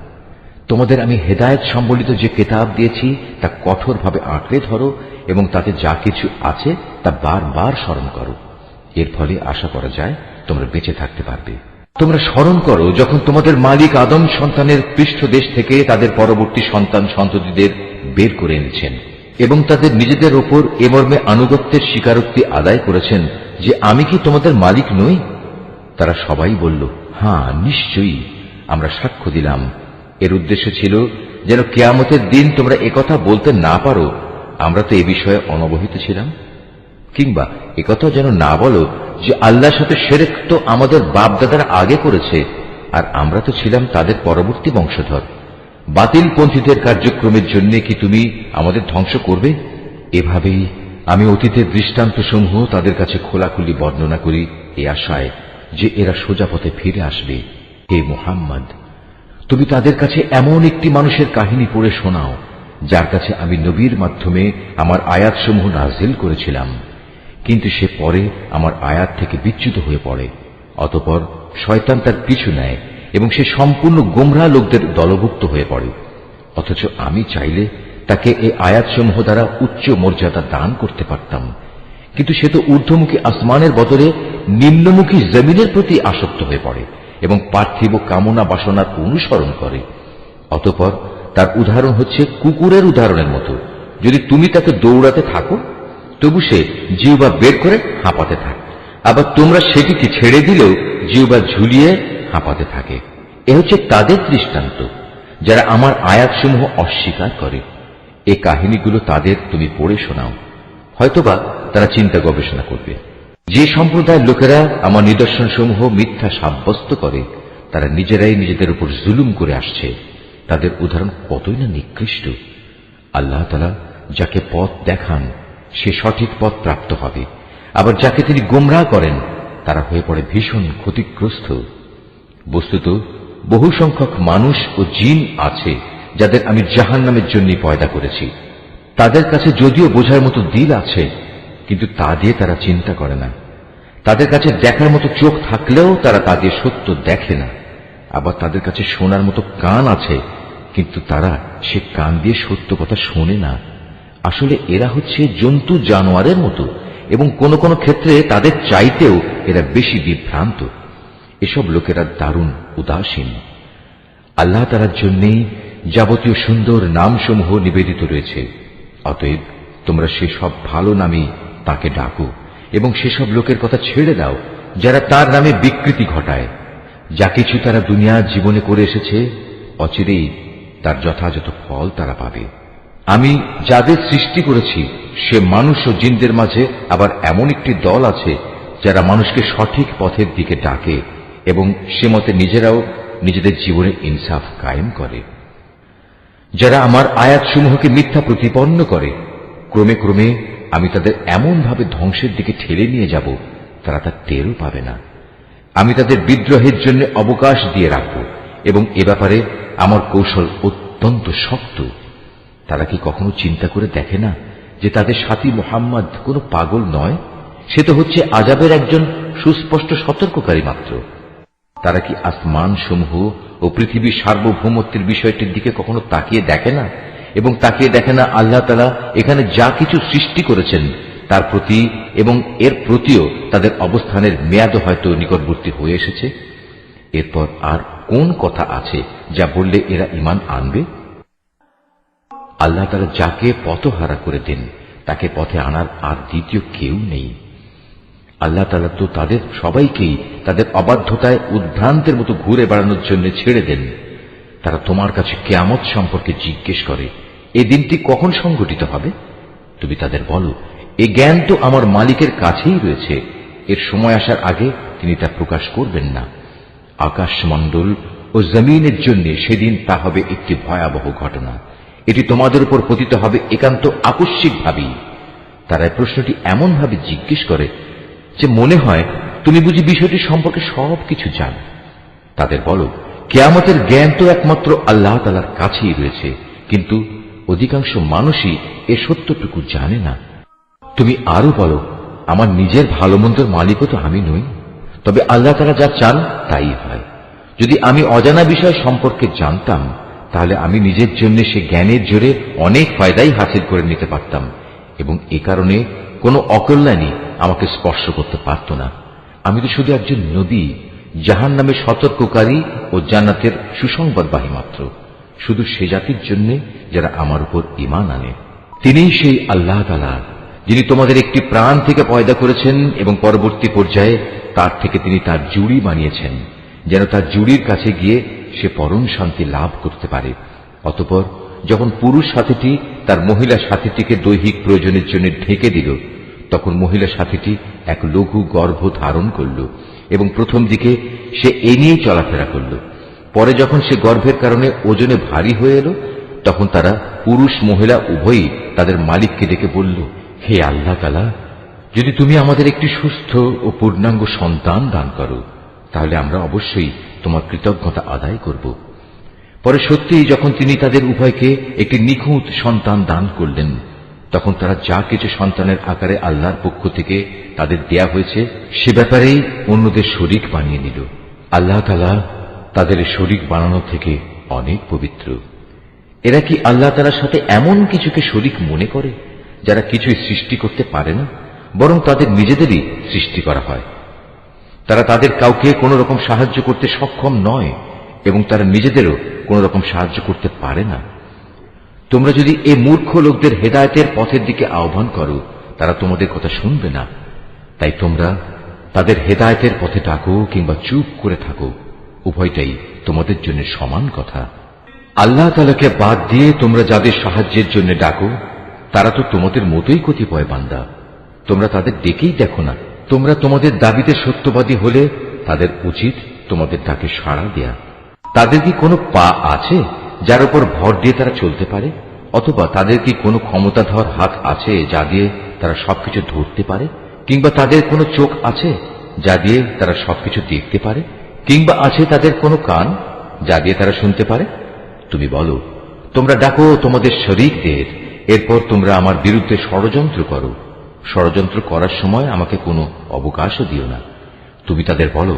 তোমাদের আমি হেদায়েত সম্বলিত যে কিতাব দিয়েছি তা কঠোরভাবে আঁকড়ে ধরো এবং তাতে যা কিছু আছে তা বারবার স্মরণ করো। এর ফলে আশা করা যায় তোমরা বেঁচে থাকতে পারবে। তোমরা স্মরণ করো যখন তোমাদের মালিক আদম সন্তানের পৃষ্ঠদেশ থেকে তাদের পরবর্তী সন্তান সন্ততিদের বের করে এনেছেন এবং তাদের নিজেদের ওপর এ মর্মে আনুগত্যের স্বীকারোক্তি আদায় করেছেন যে আমি কি তোমাদের মালিক নই? তারা সবাই বলল, হ্যাঁ, নিশ্চয়ই আমরা সাক্ষ্য দিলাম। এর উদ্দেশ্য ছিল যেন কিয়ামতের দিন তোমরা একথা বলতে না পারো, আমরা তো এ বিষয়ে অনবহিত ছিলাম। কিংবা একথা যেন না বলো যে আল্লাহর সাথে শিরক তো আমাদের বাপদাদারা আগে করেছে, আর আমরা তো ছিলাম তাদের পরবর্তী বংশধর। বাতিলপন্থীদের কার্যক্রমের জন্য কি তুমি আমাদের ধ্বংস করবে? এভাবেই আমি অতীতের দৃষ্টান্তসমূহ তাদের কাছে খোলাখুলি বর্ণনা করি, এই আশায় যে এরা সোজা পথে ফিরে আসবে। হে মুহাম্মদ, তুমি তাদের কাছে এমন একটি মানুষের কাহিনী পড়ে শোনাও যার কাছে আমি নবীর মাধ্যমে আমার আয়াতসমূহ নাযিল করেছিলাম, কিন্তু সে পরে আমার আয়াত থেকে বিচ্যুত হয়ে পড়ে। অতঃপর শয়তান তার পিছু নেয় এবং সে সম্পূর্ণ গোমরাহ লোকদের দলভুক্ত হয়ে পড়ে। অথচ আমি চাইলে তাকে এই আয়াতসমূহ দ্বারা উচ্চ মর্যাদা দান করতে পারতাম, কিন্তু সে তো ঊর্ধ্বমুখী আসমানের বদলে নিম্নমুখী জমিনের প্রতি আসক্ত হয়ে পড়ে এবং পার্থিব কামনা বাসনার অনুসরণ করে। অতঃপর তার উদাহরণ হচ্ছে কুকুরের উদাহরণের মতো। যদি তুমি তাকে দৌড়াতে থাকো, তবু সে জিহ্বা বের করে হাঁপাতে থাকে, আবার তোমরা সেটিকে ছেড়ে দিলেও জিহ্বা ঝুলিয়ে হাঁপাতে থাকে। এ হচ্ছে তাদের দৃষ্টান্ত যারা আমার আয়াতসমূহ অস্বীকার করে। এ কাহিনীগুলো তাদের তুমি পড়ে শোনাও, হয়তোবা তারা চিন্তা গবেষণা করবে। যে সম্প্রদায়ের লোকেরা আমার নিদর্শনসমূহ মিথ্যা সাব্যস্ত করে, তারা নিজেরাই নিজেদের উপর জুলুম করে আসছে। তাদের উদাহরণ কতই না নিকৃষ্ট। আল্লাহ তাআলা যাকে পথ দেখান সে সঠিক পথ প্রাপ্ত হবে, আবার যাকে তিনি গোমরাহ করেন তারা হয়ে পড়ে ভীষণ ক্ষতিগ্রস্ত। বস্তুত বহু সংখ্যক মানুষ ও জিন আছে যাদের আমি জাহান্নামের জন্য পয়দা করেছি। তাদের কাছে যদিও বোঝার মতো দিল আছে, কিন্তু তা দিয়ে তারা চিন্তা করে না। তাদের কাছে দেখার মতো চোখ থাকলেও তারা তা দিয়ে সত্য দেখে না। আবার তাদের কাছে শোনার মতো কান আছে, কিন্তু তারা সে কান দিয়ে সত্য কথা শোনে না। আসলে এরা হচ্ছে জন্তু জানোয়ারের মতো, এবং কোন কোন ক্ষেত্রে তাদের চাইতেও এরা বেশি বিভ্রান্ত। এসব লোকেরা দারুণ উদাসীন। আল্লাহ তাআলার জন্যেই যাবতীয় সুন্দর নামসমূহ নিবেদিত রয়েছে। অতএব তোমরা সেসব ভালো নামেই তাকে ডাকো এবং সেসব লোকের কথা ছেড়ে দাও যারা তার নামে বিকৃতি ঘটায়। যা কিছু তারা দুনিয়া জীবনে করে এসেছে, অচিরেই তার যথাযথ ফল তারা পাবে। আমি যাদের সৃষ্টি করেছি সে মানুষ ও জিনদের মাঝে আবার এমন একটি দল আছে যারা মানুষকে সঠিক পথের দিকে ডাকে এবং সে মতে নিজেরাও নিজেদের জীবনে ইনসাফ কায়েম করে। যারা আমার আয়াতসমূহকে মিথ্যা প্রতিপন্ন করে, ক্রমে ক্রমে আমি তাদের এমন ভাবে ধ্বংসের দিকে ঠেলে নিয়ে যাব তারা তা টেরও পাবে না। আমি তাদের বিদ্রোহের জন্য অবকাশ দিয়ে রাখব এবং এ ব্যাপারে আমার কৌশল অত্যন্ত শক্ত। তারা কি কখনো চিন্তা করে দেখে না যে তাদের সাথী মুহাম্মদ কোনো পাগল নয়? সে তো হচ্ছে আযাবের একজন সুস্পষ্ট সতর্ককারী মাত্র। তারা কি আসমান সমূহ ও পৃথিবীর সার্বভৌমত্বের বিষয়টির দিকে কখনো তাকিয়ে দেখে না, এবং তাকিয়ে দেখে না আল্লাহ তাআলা এখানে যা কিছু সৃষ্টি করেছেন তার প্রতি এবং এর প্রতিও তাদের অবস্থানের মেয়াদ হয়তো নিকটবর্তী হয়ে এসেছে? এরপর আর কোন কথা আছে যা বললে এরা ঈমান আনবে? আল্লাহ তাআলা যাকে পথহারা করে দেন তাকে পথে আনার আর দ্বিতীয় কেউ নেই। আল্লাহ তাআলা তো তাদের সবাইকেই তাদের অবাধ্যতায় উদ্ভ্রান্তের মতো ঘুরে বেড়ানোর জন্য ছেড়ে দেন। তারা তোমার কাছে কিয়ামত সম্পর্কে জিজ্ঞেস করে, এই দিনটি কখন সংঘটিত হবে? তুমি তাদের বলো, এ জ্ঞান তো আমার মালিকের কাছেই রয়েছে, এর সময় আসার আগে তিনি তা প্রকাশ করবেন না। আকাশমণ্ডল ও জমিনের জন্য সেদিন তা হবে একটি ভয়াবহ ঘটনা। এটি তোমাদের উপর পতিত হবে একান্ত আকস্মিকভাবেই। তারা এই প্রশ্নটি এমনভাবে জিজ্ঞেস করে যে মনে হয় তুমি বুঝি বিষয়টি সম্পর্কে সবকিছু জানো। তাদের বলো, কিয়ামতের জ্ঞান তো একমাত্র আল্লাহ তাআলার কাছেই রয়েছে, কিন্তু অধিকাংশ মানুষই এ সত্যটুকু জানে না। তুমি আরো বলো, আমার নিজের ভালো মন্দের মালিকও তো আমি নই, তবে আল্লাহ তাআলা যা চান তাই হয়। যদি আমি অজানা বিষয় সম্পর্কে জানতাম তাহলে আমি নিজের জন্য সে জ্ঞানের জোরে অনেক ফায়দাই হাসিল করে নিতে পারতাম, এবং এ কারণে কোনো অকল্যাণই আমাকে স্পর্শ করতে পারত না। আমি তো শুধু একজন নবী, জাহান্নামে সতর্ককারী ও জান্নাতের সুসংবাদবাহী মাত্র, শুধু সে জাতির জন্য যারা আমার উপর ঈমান আনে। তিনিই সেই আল্লাহ তাআলা যিনি তোমাদের একটি প্রাণ থেকে পয়দা করেছেন এবং পরবর্তী পর্যায়ে তার থেকে তিনি তার জুড়ি বানিয়েছেন, যেন তার জুড়ির কাছে গিয়ে সে পরম শান্তি লাভ করতে পারে। অতঃপর যখন পুরুষ সাথীটি তার মহিলা সাথীটিকে দৈহিক প্রয়োজনের জন্য ঢেকে দিল, তখন মহিলা সাথীটি এক লঘু গর্ভ ধারণ করল এবং প্রথম দিকে সে এ নিয়েই চলাফেরা করল। পরে যখন সে গর্ভের কারণে ওজনে ভারী হয়ে এলো, তখন তারা পুরুষ মহিলা উভয়ই তাদের মালিককে ডেকে বলল, হে আল্লাহ তাআলা, যদি তুমি আমাদের একটি সুস্থ ও পূর্ণাঙ্গ সন্তান দান করো তাহলে আমরা অবশ্যই তোমার কৃতজ্ঞতা আদায় করব। পরে সত্যিই যখন তিনি তাদের উভয়কে একটি নিখুঁত সন্তান দান করলেন, তখন তারা যা কিছু সন্তানের আকারে আল্লাহর পক্ষ থেকে তাদের দেয়া হয়েছে সে ব্যাপারেই অন্যদের শরীক বানিয়ে নিল। আল্লাহ তাআলা তাদের শরীক বানানো থেকে অনেক পবিত্র। এরা কি আল্লাহ তাআলার সাথে এমন কিছুকে শরীক মনে করে যারা কিছুই সৃষ্টি করতে পারে না, বরং তাদের নিজেদেরই সৃষ্টি করা হয়। তারা তাদের কাউকে কোন রকম সাহায্য করতে সক্ষম নয় এবং তারা নিজেদেরও কোন রকম সাহায্য করতে পারে না। তোমরা যদি এ মূর্খ লোকদের হেদায়েতের পথের দিকে আহ্বান করো, তারা তোমাদের কথা শুনবে না। তাই তোমরা তাদের হেদায়েতের পথে ডাকো কিংবা চুপ করে থাকো, উভয়টাই তোমাদের জন্য সমান কথা। আল্লাহ তাআলাকে বাদ দিয়ে তোমরা যাদের সাহায্যের জন্য ডাকো তারা তো তোমাদের মতোই কতিপয় বান্দা। তোমরা তাদের ডেকেই দেখো না। তোমরা তোমাদের দাবিতে সত্যবাদী হলে তাদের উচিত তোমাদের ডাকে সাড়া দেয়া। তাদের কি কোনো পা আছে যার উপর ভর দিয়ে তারা চলতে পারে? অথবা তাদের কি কোনো ক্ষমতাধর হাত আছে যা দিয়ে তারা সবকিছু ধরতে পারে? কিংবা তাদের কোনো চোখ আছে যা দিয়ে তারা সবকিছু দেখতে পারে? কিংবা আছে তাদের কোনো কান যা দিয়ে তারা শুনতে পারে? তুমি বলো, তোমরা ডাকো তোমাদের শরীকদের, এরপর তোমরা আমার বিরুদ্ধে ষড়যন্ত্র করো। ষড়যন্ত্র করার সময় আমাকে কোনো অবকাশও দিও না। তুমি তাদের বলো,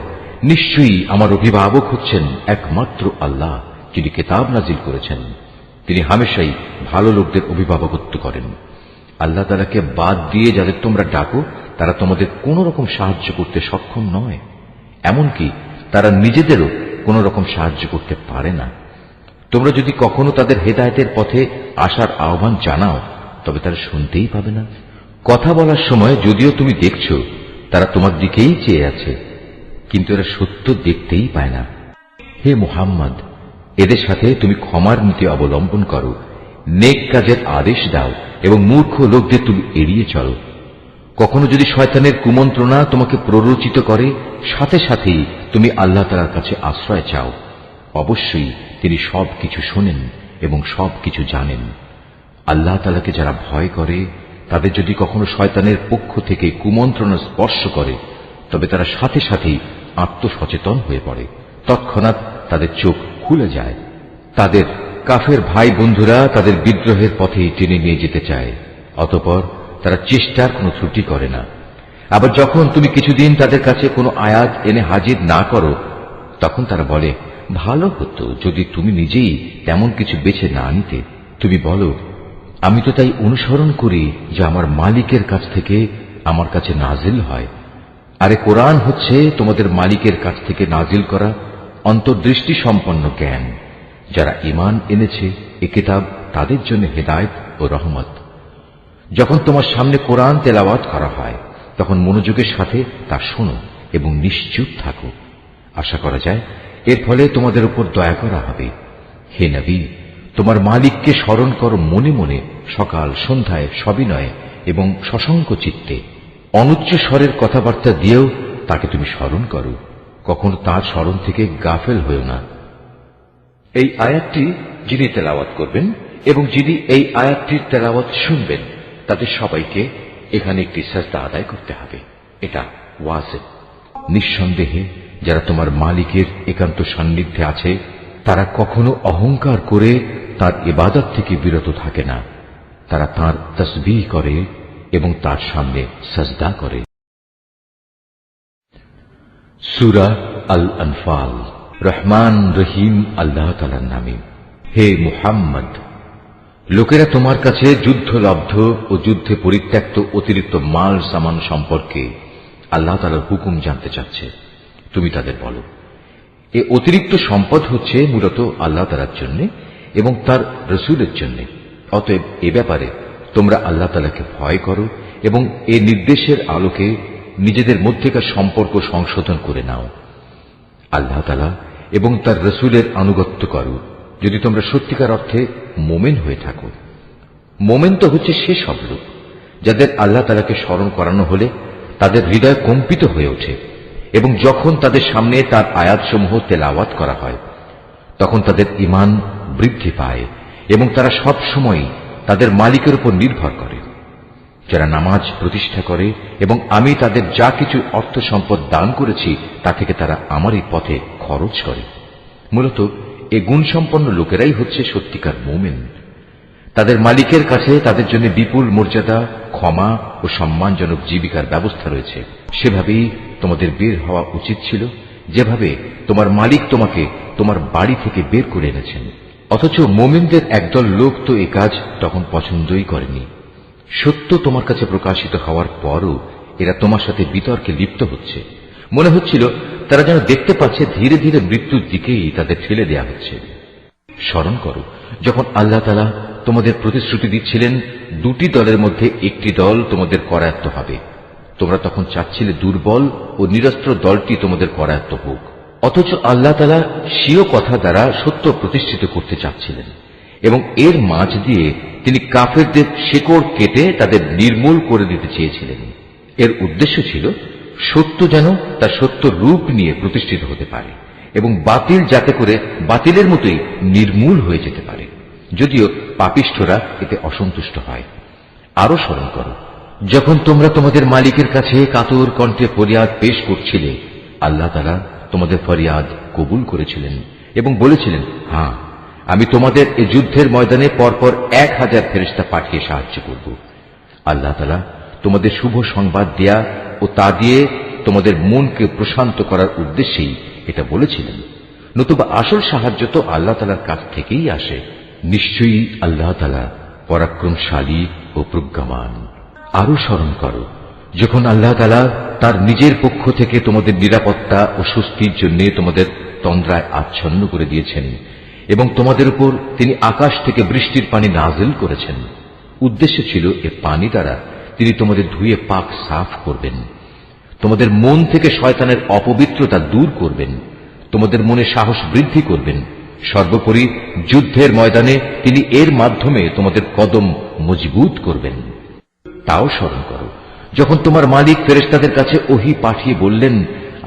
নিশ্চয়ই আমার অভিভাবক হচ্ছেন একমাত্র আল্লাহ, যিনি কিতাব নাজিল করেছেন। তিনি হামেশাই ভালো লোকদের অভিভাবকত্ব করেন। আল্লাহ তাআলাকে বাদ দিয়ে যাদের তোমরা ডাকো তারা তোমাদের কোন রকম সাহায্য করতে সক্ষম নয়, এমনকি তারা নিজেদেরও কোন রকম সাহায্য করতে পারে না। তোমরা যদি কখনো তাদের হেদায়েতের পথে আসার আহ্বান জানাও তবে তারা শুনতেই পাবে না। কথা বলার সময় যদিও তুমি দেখছো তারা তোমার দিকেই চেয়ে আছে, কিন্তু এরা সত্য দেখতেই পায় না। হে মুহাম্মদ, এদের সাথে তুমি ক্ষমার নীতি অবলম্বন করো, নেক কাজের আদেশ দাও এবং মূর্খ লোকদের তুমি এড়িয়ে চলো। কখনো যদি শয়তানের কুমন্ত্রণা তোমাকে প্ররোচিত করে, সাথে সাথেই তুমি আল্লাহ তাআলার কাছে আশ্রয় চাও। অবশ্যই তিনি সবকিছু শোনেন এবং সবকিছু জানেন। আল্লাহ তাআলাকে যারা ভয় করে তাদের যদি কখনো শয়তানের পক্ষ থেকে কুমন্ত্রণা স্পর্শ করে তবে তারা সাথে সাথেই আত্মসচেতন হয়ে পড়ে। তৎক্ষণাৎ তাদের চোখ খুলে যায়। তাদের কাফের ভাই বন্ধুরা তাদের বিদ্রোহের পথেই টেনে নিয়ে যেতে চায়, অতঃপর তারা চেষ্টার কোনো ত্রুটি করে না। আবার যখন তুমি কিছুদিন তাদের কাছে কোনো আয়াত এনে হাজির না করো তখন তারা বলে, ভালো হতো যদি তুমি নিজেই তেমন কিছু বেছে না নিতে। তুমি বলো, আমি তো তাই অনুসরণ করি যা আমার মালিকের কাছ থেকে আমার কাছে নাজিল হয়। আরে কোরআন হচ্ছে তোমাদের মালিকের কাছ থেকে নাজিল করা অন্তর্দৃষ্টি সম্পন্ন জ্ঞান। যারা ঈমান এনেছে এ কিতাব তাদের জন্য হেদায়েত ও রহমত। যখন তোমার সামনে কোরআন তেলাওয়াত করা হয় তখন মনোযোগের সাথে তা শোনো এবং নিশ্চুপ থাকো। আশা করা যায় এর ফলে তোমাদের উপর দয়া করা হবে। হে নবী, তোমার মালিককে স্মরণ করো মনে মনে, সকাল সন্ধ্যায় সবিনয়ে এবং সশঙ্ক চিত্তে। অনুচ্চ স্বরের কথাবার্তা দিয়েও তাকে তুমি স্মরণ করো, কখনো তার স্মরণ থেকে গাফেল হয়েও না। এই আয়াতটি যিনি তেলাওয়াত করবেন এবং যিনি এই আয়াতটির তেলাওয়াত শুনবেন তাদের সবাইকে এখানে একটি সাজদা আদায় করতে হবে। এটা ওয়াজিব। নিঃসন্দেহে যারা তোমার মালিকের একান্ত সান্নিধ্যে আছে তারা কখনো অহংকার করে তার ইবাদত থেকে বিরত থাকে না। তারা তাঁর তাসবিহ করে এবং তার সামনে সাজদা করে। সূরা আল আনফাল। রহমান রহিম আল্লাহ তাআলার নামে। হে মুহাম্মদ, লোকেরা তোমার কাছে যুদ্ধলব্ধ ও যুদ্ধে পরিত্যক্ত অতিরিক্ত মাল সামান সম্পর্কে আল্লাহ তাআলার হুকুম জানতে চাচ্ছে। তুমি তাদের বলো, এ অতিরিক্ত সম্পদ হচ্ছে মূলত আল্লাহ তাআলার জন্য এবং তার রাসূলের জন্য। অতএব এ ব্যাপারে তোমরা আল্লাহ তাআলাকে ভয় করো এবং এ নির্দেশের আলোকে নিজেদের মধ্যেকার সম্পর্ক সংশোধন করে নাও। আল্লাহ তাআলা এবং তার রাসূলের আনুগত্য করো যদি তোমরা সত্যিকার অর্থে মোমেন হয়ে থাকো। মোমেন তো হচ্ছে সে সব লোক যাদের আল্লাহ তাআলাকে স্মরণ করানো হলে তাদের হৃদয় কম্পিত হয়ে ওঠে এবং যখন তাদের সামনে তার আয়াতসমূহ তেলাওয়াত করা হয় তখন তাদের ঈমান বৃদ্ধি পায় এবং তারা সব সময় তাদের মালিকের উপর নির্ভর করে। যারা নামাজ প্রতিষ্ঠা করে এবং আমি তাদের যা কিছু অর্থ সম্পদ দান করেছি তা থেকে তারা আমারই পথে খরচ করে। মূলত এ গুণসম্পন্ন লোকেরাই হচ্ছে সত্যিকার মুমিন। তাদের মালিকের কাছে তাদের জন্য বিপুল মর্যাদা, ক্ষমা ও সম্মানজনক জীবিকার ব্যবস্থা রয়েছে। সেভাবেই তোমাদের বের হওয়া উচিত ছিল, যেভাবে তোমার মালিক তোমাকে তোমার বাড়ি থেকে বের করে এনেছেন। অথচ মুমিনদের একদল লোক তো এ কাজ তখন পছন্দই করেনি। সত্য তোমার কাছে প্রকাশিত হওয়ার পরও এরা তোমার সাথে বিতর্কে লিপ্ত হচ্ছে। মনে হচ্ছিল তারা যেন দেখতে পাচ্ছে ধীরে ধীরে মৃত্যুর দিকেই তাদের ঠেলে দেয়া হচ্ছে। স্মরণ করো যখন আল্লাহ তাআলা তোমাদের প্রতিশ্রুতি দিচ্ছিলেন দুটি দলের মধ্যে একটি দল তোমাদের করায়ত্ত হবে। তোমরা তখন চাচ্ছিলে দুর্বল ও নিরস্ত্র দলটি তোমাদের করায়ত্ত হোক। অথচ আল্লাহ তাআলা স্বীয় কথা দ্বারা সত্য প্রতিষ্ঠিত করতে চাচ্ছিলেন এবং এর মাঝ দিয়ে তিনি কাফেরদের শেকড় কেটে তাদের নির্মূল করে দিতে চেয়েছিলেন। এর উদ্দেশ্য ছিল সত্য যেন তার সত্য রূপ নিয়ে প্রতিষ্ঠিত হতে পারে এবং বাতিল যাতে করে বাতিলের মতোই নির্মূল হয়ে যেতে পারে, যদিও পাপিষ্ঠরা এতে অসন্তুষ্ট হয়। আরো স্মরণ করো যখন তোমরা তোমাদের মালিকের কাছে কাতর কণ্ঠে ফরিয়াদ পেশ করছিলে, আল্লাহ তাআলা তোমাদের ফরিয়াদ কবুল করেছিলেন এবং বলেছিলেন, হ্যাঁ, আমি তোমাদের এই যুদ্ধের ময়দানে পরপর 1000 ফেরেশতা পাঠিয়ে সাহায্য করব। আল্লাহ তাআলা তোমাদের শুভ সংবাদ দেয়া ও তা দিয়ে তোমাদের মনকে প্রশান্ত করার উদ্দেশ্যেই এটা বলেছিলেন। নতুবা আসল সাহায্য তো আল্লাহ তাআলার কাছ থেকেই আসে। নিশ্চয়ই আল্লাহ তাআলা পরাক্রমশালী ও প্রজ্ঞামান। আরো স্মরণ করো যখন আল্লাহ তাআলা তার নিজের পক্ষ থেকে তোমাদের নিরাপত্তা ও স্বস্তির জন্য তোমাদের তন্দ্রায় আচ্ছন্ন করে দিয়েছেন এবং তোমাদের উপর তিনি আকাশ থেকে বৃষ্টির পানি নাজিল করেছেন। উদ্দেশ্য ছিল এ পানি দ্বারা তিনি তোমাদের ধুয়ে পাক সাফ করবেন, তোমাদের মন থেকে শয়তানের অপবিত্রতা দূর করবেন, তোমাদের মনে সাহস বৃদ্ধি করবেন। সর্বোপরি যুদ্ধের ময়দানে তিনি এর মাধ্যমে তোমাদের কদম মজবুত করবেন। তাও স্মরণ করো যখন তোমার মালিক ফেরেশতাদের কাছে ওহী পাঠিয়ে বললেন,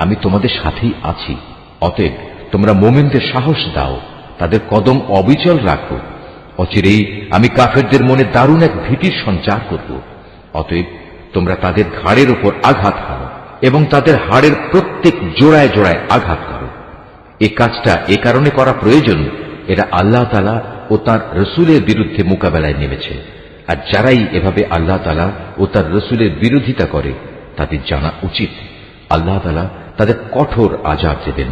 আমি তোমাদের সাথেই আছি, অতএব তোমরা মুমিনদের সাহস দাও, তাদের কদম অবিচল রাখো। অচিরেই আমি কাফেরদের মনে দারুণ এক ভীতির সঞ্চার করব। অতএব তোমরা তাদের ঘাড়ের উপর আঘাত হানো এবং তাদের হাড়ের প্রত্যেক জোড়ায় জোড়ায় আঘাত করো। এই কাজটা এ কারণে করা প্রয়োজন, এরা আল্লাহ তাআলা ও তার রাসূলের বিরুদ্ধে মোকাবেলায় নেমেছে। আর যারাই এভাবে আল্লাহ তাআলা ও তার রাসূলের বিরোধিতা করে তাদের জানা উচিত আল্লাহ তাআলা তাদের কঠোর আযাব দেবেন।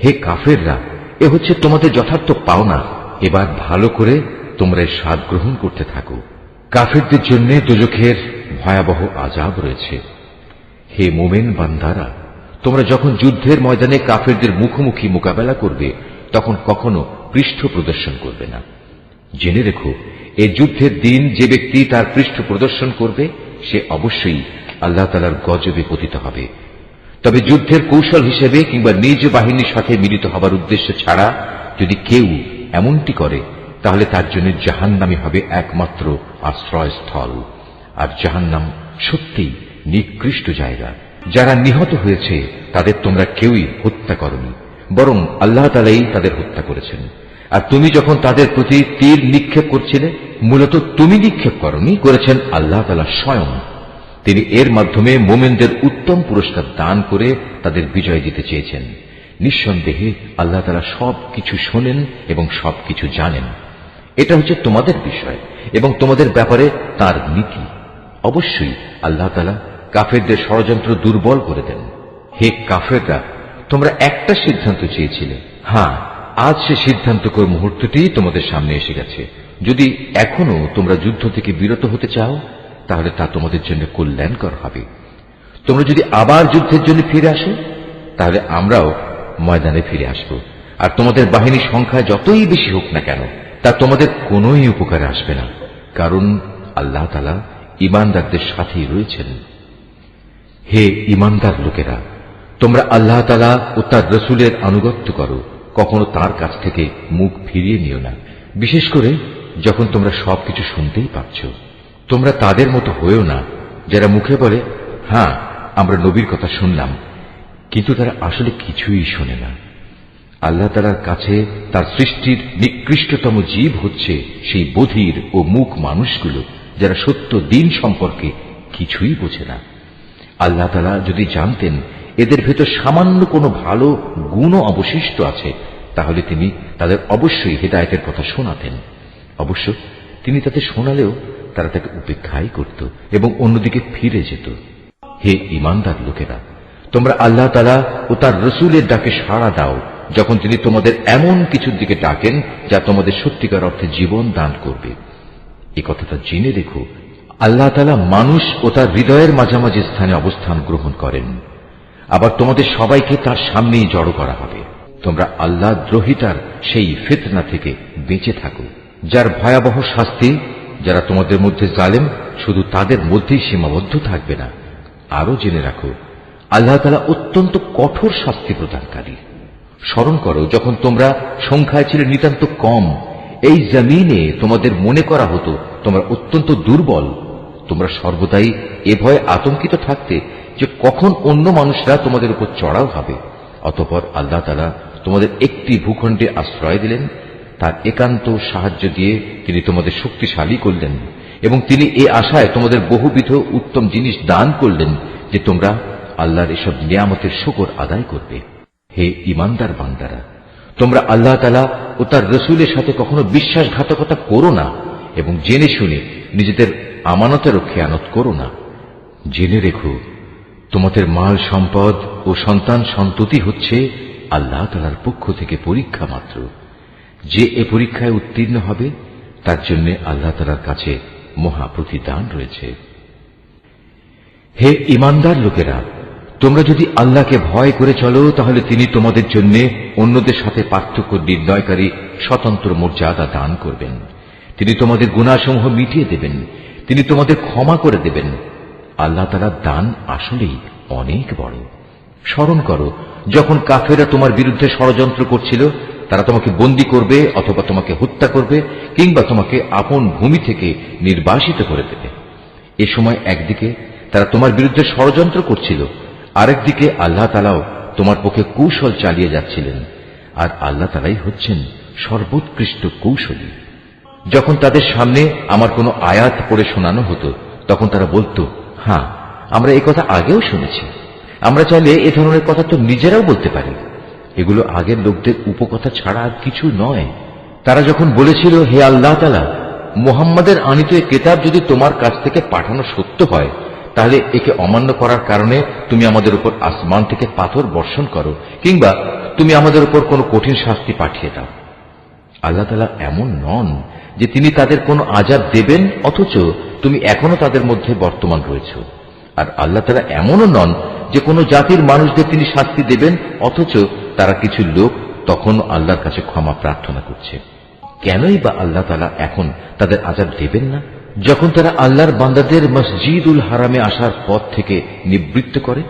হে কাফেররা, এ হচ্ছে তোমাদের যথার্থ পাওনা। এবার ভালো করে তোমরা এর স্বাদ গ্রহণ করতে থাকো। কাফেরদের জন্য দোজখের ভয়াবহ আযাব রয়েছে। হে মুমিন বান্দারা, তোমরা যখন যুদ্ধের ময়দানে কাফেরদের মুখোমুখি মোকাবেলা করবে তখন কখনো পৃষ্ঠ প্রদর্শন করবে না। জেনে রেখো, এই যুদ্ধের দিন যে ব্যক্তি তার পৃষ্ঠ প্রদর্শন করবে সে অবশ্যই আল্লাহ তাআলার গজবে পতিত হবে। তবে যুদ্ধের কৌশল হিসেবে কিংবা নিজ বাহিনীর সাথে মিলিত হবার উদ্দেশ্য ছাড়া যদি কেউ এমনটি করে তাহলে তার জন্য জাহান্নামই হবে একমাত্র আশ্রয়স্থল। আর জাহান্নাম সত্যিই নিকৃষ্ট জায়গা। যারা নিহত হয়েছে তাদের তোমরা কেউই হত্যা করনি, বরং আল্লাহ তাআলাই তাদের হত্যা করেছেন। আর তুমি যখন তাদের প্রতি তীর নিক্ষেপ করছিলে, মূলত তুমি নিক্ষেপ করনি, করেছেন আল্লাহ তাআলা স্বয়ং। তিনি এর মাধ্যমে মুমিনদের উত্তম পুরস্কার দান করে তাদের বিজয় দিতে চেয়েছেন। নিঃসন্দেহে আল্লাহ তাআলা সবকিছু শোনেন এবং সবকিছু জানেন। এটা হচ্ছে তোমাদের বিষয় এবং তোমাদের ব্যাপারে তার নীতি। অবশ্যই আল্লাহ তাআলা কাফেরদের ষড়যন্ত্র দুর্বল করে দেন। হে কাফেররা, তোমরা একটা সিদ্ধান্ত চেয়েছিলে, হ্যাঁ, আজ সে সিদ্ধান্তকর মুহূর্তটি তোমাদের সামনে এসে গেছে। যদি এখনো তোমরা যুদ্ধ থেকে বিরত হতে চাও তাহলে তা তোমাদের জন্য কল্যাণকর হবে। তোমরা যদি আবার যুদ্ধের জন্য ফিরে আসো তাহলে আমরাও ময়দানে ফিরে আসব। আর তোমাদের বাহিনীর সংখ্যা যতই বেশি হোক না কেন তা তোমাদের কোনোই উপকারে আসবে না, কারণ আল্লাহ তাআলা ঈমানদারদের সাথেই রয়েছেন। হে ঈমানদার লোকেরা, তোমরা আল্লাহ তাআলা ও তার রাসূলের আনুগত্য করো, কখনো তার কাছ থেকে মুখ ফিরিয়ে নিও না, বিশেষ করে যখন তোমরা সবকিছু শুনতেই পাচ্ছ। তোমরা তাদের মতো হয়েও না যারা মুখে বলে, হ্যাঁ আমরা নবীর কথা শুনলাম, কিন্তু তারা আসলে কিছুই শোনে না। আল্লাহ তাআলার কাছে তার সৃষ্টির নিকৃষ্টতম জীব হচ্ছে সেই বধির ও মূক মানুষগুলো যারা সত্য দিন সম্পর্কে কিছুই বোঝে না। আল্লাহ তাআলা যদি জানতেন এদের ভেতর সামান্য কোনো ভালো গুণও অবশিষ্ট আছে তাহলে তিনি তাদের অবশ্যই হেদায়েতের কথা শোনাতেন। অবশ্য তিনি তাদের শোনালেও তারা তাকে উপেক্ষাই করত এবং অন্যদিকে ফিরে যেত। হে ঈমানদার লোকেরা, তোমরা আল্লাহ তাআলা ও তার রাসূলের ডাকে সাড়া দাও যখন তিনি তোমাদের এমন কিছুর দিকে ডাকেন যা তোমাদের সত্যিকার অর্থে জীবন দান করবে। এই কথাটা জেনে রেখো, আল্লাহ তাআলা মানুষ ও তার হৃদয়ের মাঝামাঝি স্থানে অবস্থান গ্রহণ করেন। আবার তোমাদের সবাইকে তার সামনেই জড়ো করা হবে। তোমরা আল্লাহ দ্রোহিতার সেই ফিতনা থেকে বেঁচে থাকো, যার ভয়াবহ শাস্তি যারা তোমাদের মধ্যে জালেম শুধু তাদের মধ্যেই সীমাবদ্ধ থাকবে না। আরো জেনে রাখো, আল্লাহ তাআলা অত্যন্ত কঠোর শাস্তি প্রদানকারী। স্মরণ করো যখন তোমরা সংখ্যায় ছিলে নিতান্ত কম, এই জমিনে তোমাদের মনে করা হতো তোমরা অত্যন্ত দুর্বল। তোমরা সর্বদাই এ ভয়ে আতঙ্কিত থাকতে যে কখন অন্য মানুষরা তোমাদের উপর চড়াও হবে। অতঃপর আল্লাহ তাআলা তোমাদের একটি ভূখণ্ডে আশ্রয় দিলেন, তার একান্ত সাহায্য দিয়ে তিনি তোমাদের শক্তিশালী করলেন এবং তিনি এ আশায় তোমাদের বহুবিধ উত্তম জিনিস দান করলেন যে তোমরা আল্লাহর এসব নিয়ামতের শুকর আদায় করবে। হে ঈমানদার বান্দারা, তোমরা আল্লাহ তাআলা ও তার রাসূলের সাথে কখনো বিশ্বাসঘাতকতা করো না এবং জেনে শুনে নিজেদের আমানতেরও খেয়ানত করো না। জেনে রেখো, তোমাদের মাল সম্পদ ও সন্তান সন্ততি হচ্ছে আল্লাহ তাআলার পক্ষ থেকে পরীক্ষা মাত্র। যে এ পরীক্ষায় উত্তীর্ণ হবে তার জন্য আল্লাহ তাআলার কাছে মহা প্রতিদান রয়েছে। হে ঈমানদার লোকেরা, তোমরা যদি আল্লাহকে ভয় করে চলো তাহলে তিনি তোমাদের জন্য অন্যদের সাথে পার্থক্য নির্ণয়কারী স্বতন্ত্র মর্যাদা দান করবেন। তিনি তোমাদের গুনাহসমূহ মিটিয়ে দেবেন, তিনি তোমাদের ক্ষমা করে দেবেন। আল্লাহ তাআলার দান আসলেই অনেক বড়। স্মরণ করো যখন কাফেররা তোমার বিরুদ্ধে ষড়যন্ত্র করছিল, তারা তোমাকে বন্দী করবে অথবা তোমাকে হত্যা করবে কিংবা তোমাকে আপন ভূমি থেকে নির্বাসিত করে দেবে। এ সময় একদিকে তারা তোমার বিরুদ্ধে ষড়যন্ত্র করছিল, আরেকদিকে আল্লাহ তাআলাও তোমার পক্ষে কৌশল চালিয়ে যাচ্ছিলেন। আর আল্লাহ তাআলাই হচ্ছেন সর্বোৎকৃষ্ট কৌশলী। যখন তাদের সামনে আমার কোনো আয়াত পড়ে শোনানো হতো তখন তারা বলতো, হ্যাঁ আমরা এই কথা আগেও শুনেছি, আমরা চাইলে এ ধরনের কথা তো নিজেরাও বলতে পারি। এগুলো আগের লোকদের উপকথা ছাড়া আর কিছু নয়। তারা যখন বলেছিল, হে আল্লাহ তাআলা, মুহাম্মাদের আনিত এই কিতাব যদি তোমার কাছ থেকে পাঠানো সত্য হয় তাহলে একে অমান্য করার কারণে তুমি আমাদের উপর আসমান থেকে পাথর বর্ষণ করো কিংবা তুমি আমাদের উপর কোনো কঠিন শাস্তি পাঠিয়ে দাও। আল্লাহ তাআলা এমন নন যে তিনি তাদের কোনো আযাব দেবেন অথচ তুমি এখনো তাদের মধ্যে বর্তমান রয়েছ। আর আল্লাহ তাআলা এমনও নন যে কোনো জাতির মানুষদের তিনি শাস্তি দেবেন অথচ তারা কিছু লোক তখন আল্লাহর কাছে ক্ষমা প্রার্থনা করছে। কেনই বা আল্লাহ তাআলা এখন তাদের আযাব দেবেন না, যখন তারা আল্লাহর বান্দাদের মসজিদুল হারামে আসার পথ থেকে নিবৃত্ত করে?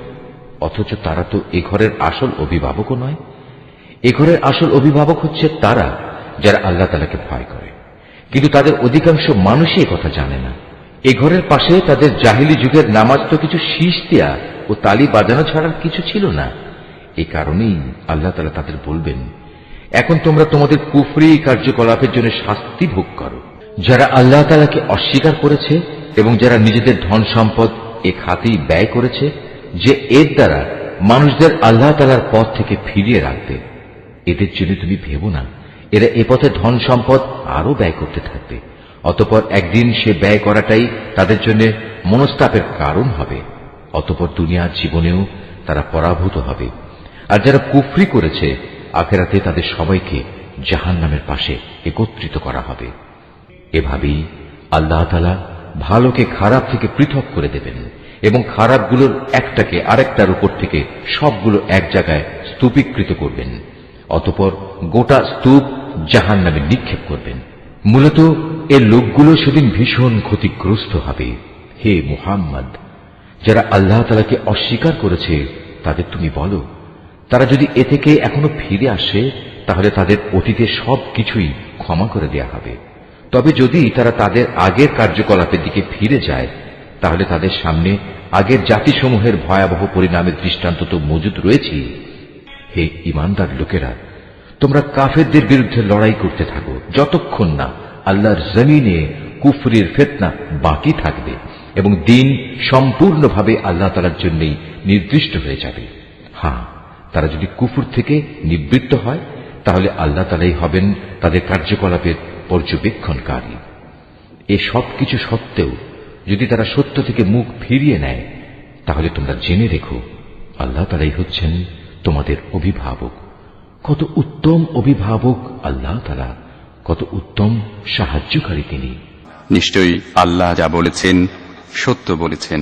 অথচ তারা তো এ ঘরের আসল অভিভাবকও নয়। এ ঘরের আসল অভিভাবক হচ্ছে তারা যারা আল্লাহ তাআলাকে ভয় করে, কিন্তু তাদের অধিকাংশ মানুষই কথা জানে না। এ ঘরের পাশে তাদের জাহিলি যুগের নামাজ তো কিছু শীষ দেয়া ও তালি বাজানো ছাড়া কিছু ছিল না। এই কারণেই আল্লাহ তাআলা তাদের বলবেন, এখন তোমরা তোমাদের কুফরি কার্যকলাপের জন্য শাস্তি ভোগ করো। যারা আল্লাহ তাআলাকে অস্বীকার করেছে এবং যারা নিজেদের ধন সম্পদ এ খাতেই ব্যয় করেছে, যে এর দ্বারা মানুষদের আল্লাহ তাআলার পথ থেকে ফিরিয়ে রাখবে, এদের জন্য তুমি ভেবো না এরা এ পথে ধন সম্পদ আরো ব্যয় করতে থাকবে। অতঃপর একদিন সে ব্যয় করাটাই তাদের জন্য মনস্তাপের কারণ হবে। অতঃপর দুনিয়ার জীবনেও তারা পরাভূত হবে। আর যারা কুফরি করেছে, আখিরাতে তাদের সবাইকে জাহান্নামের পাশে একত্রিত করা হবে। এভাবেই আল্লাহ তাআলা ভালোকে খারাপ থেকে পৃথক করে দেবেন এবং খারাপগুলোর একটাকে আরেকটার উপর থেকে সবগুলো এক জায়গায় স্তূপীকৃত করবেন। অতঃপর গোটা স্তূপ জাহান্নামে নিক্ষেপ করবেন। মূলত এর লোকগুলো সেদিন ভীষণ ক্ষতিগ্রস্ত হবে। হে মুহাম্মদ, যারা আল্লাহ তাআলাকে অস্বীকার করেছে তাদের তুমি বলো, তারা যদি এ থেকে এখনো ফিরে আসে তাহলে তাদের অতীতের সবকিছুই ক্ষমা করে দেয়া হবে। তবে যদি তারা তাদের আগের কার্যকলাপের দিকে ফিরে যায় তাহলে তাদের সামনে আগের জাতিসমূহের ভয়াবহ পরিণামের দৃষ্টান্ত তো মজুদ রয়েছে। হে ঈমানদার লোকেরা, তোমরা কাফেরদের বিরুদ্ধে লড়াই করতে থাকো যতক্ষণ না আল্লাহর জমিনে কুফরির ফিতনা বাকি থাকবে এবং দ্বীন সম্পূর্ণভাবে আল্লাহ তাআলার জন্যই নির্দিষ্ট হয়ে যাবে। হ্যাঁ, তারা যদি কুফর থেকে নিবৃত্ত হয় তাহলে আল্লাহ তাআলাই হবেন তাদের কার্যকলাপের পর্যবেক্ষণকারী। এ সব কিছু সত্ত্বেও যদি তারা সত্য থেকে মুখ ফিরিয়ে নেয় তাহলে তোমরা জেনে রেখো, আল্লাহ তাআলাই হচ্ছেন তোমাদের অভিভাবক। কত উত্তম অভিভাবক আল্লাহ তাআলা, কত উত্তম সাহায্যকারী তিনি। নিশ্চয়ই আল্লাহ যা বলেছেন সত্য বলেছেন।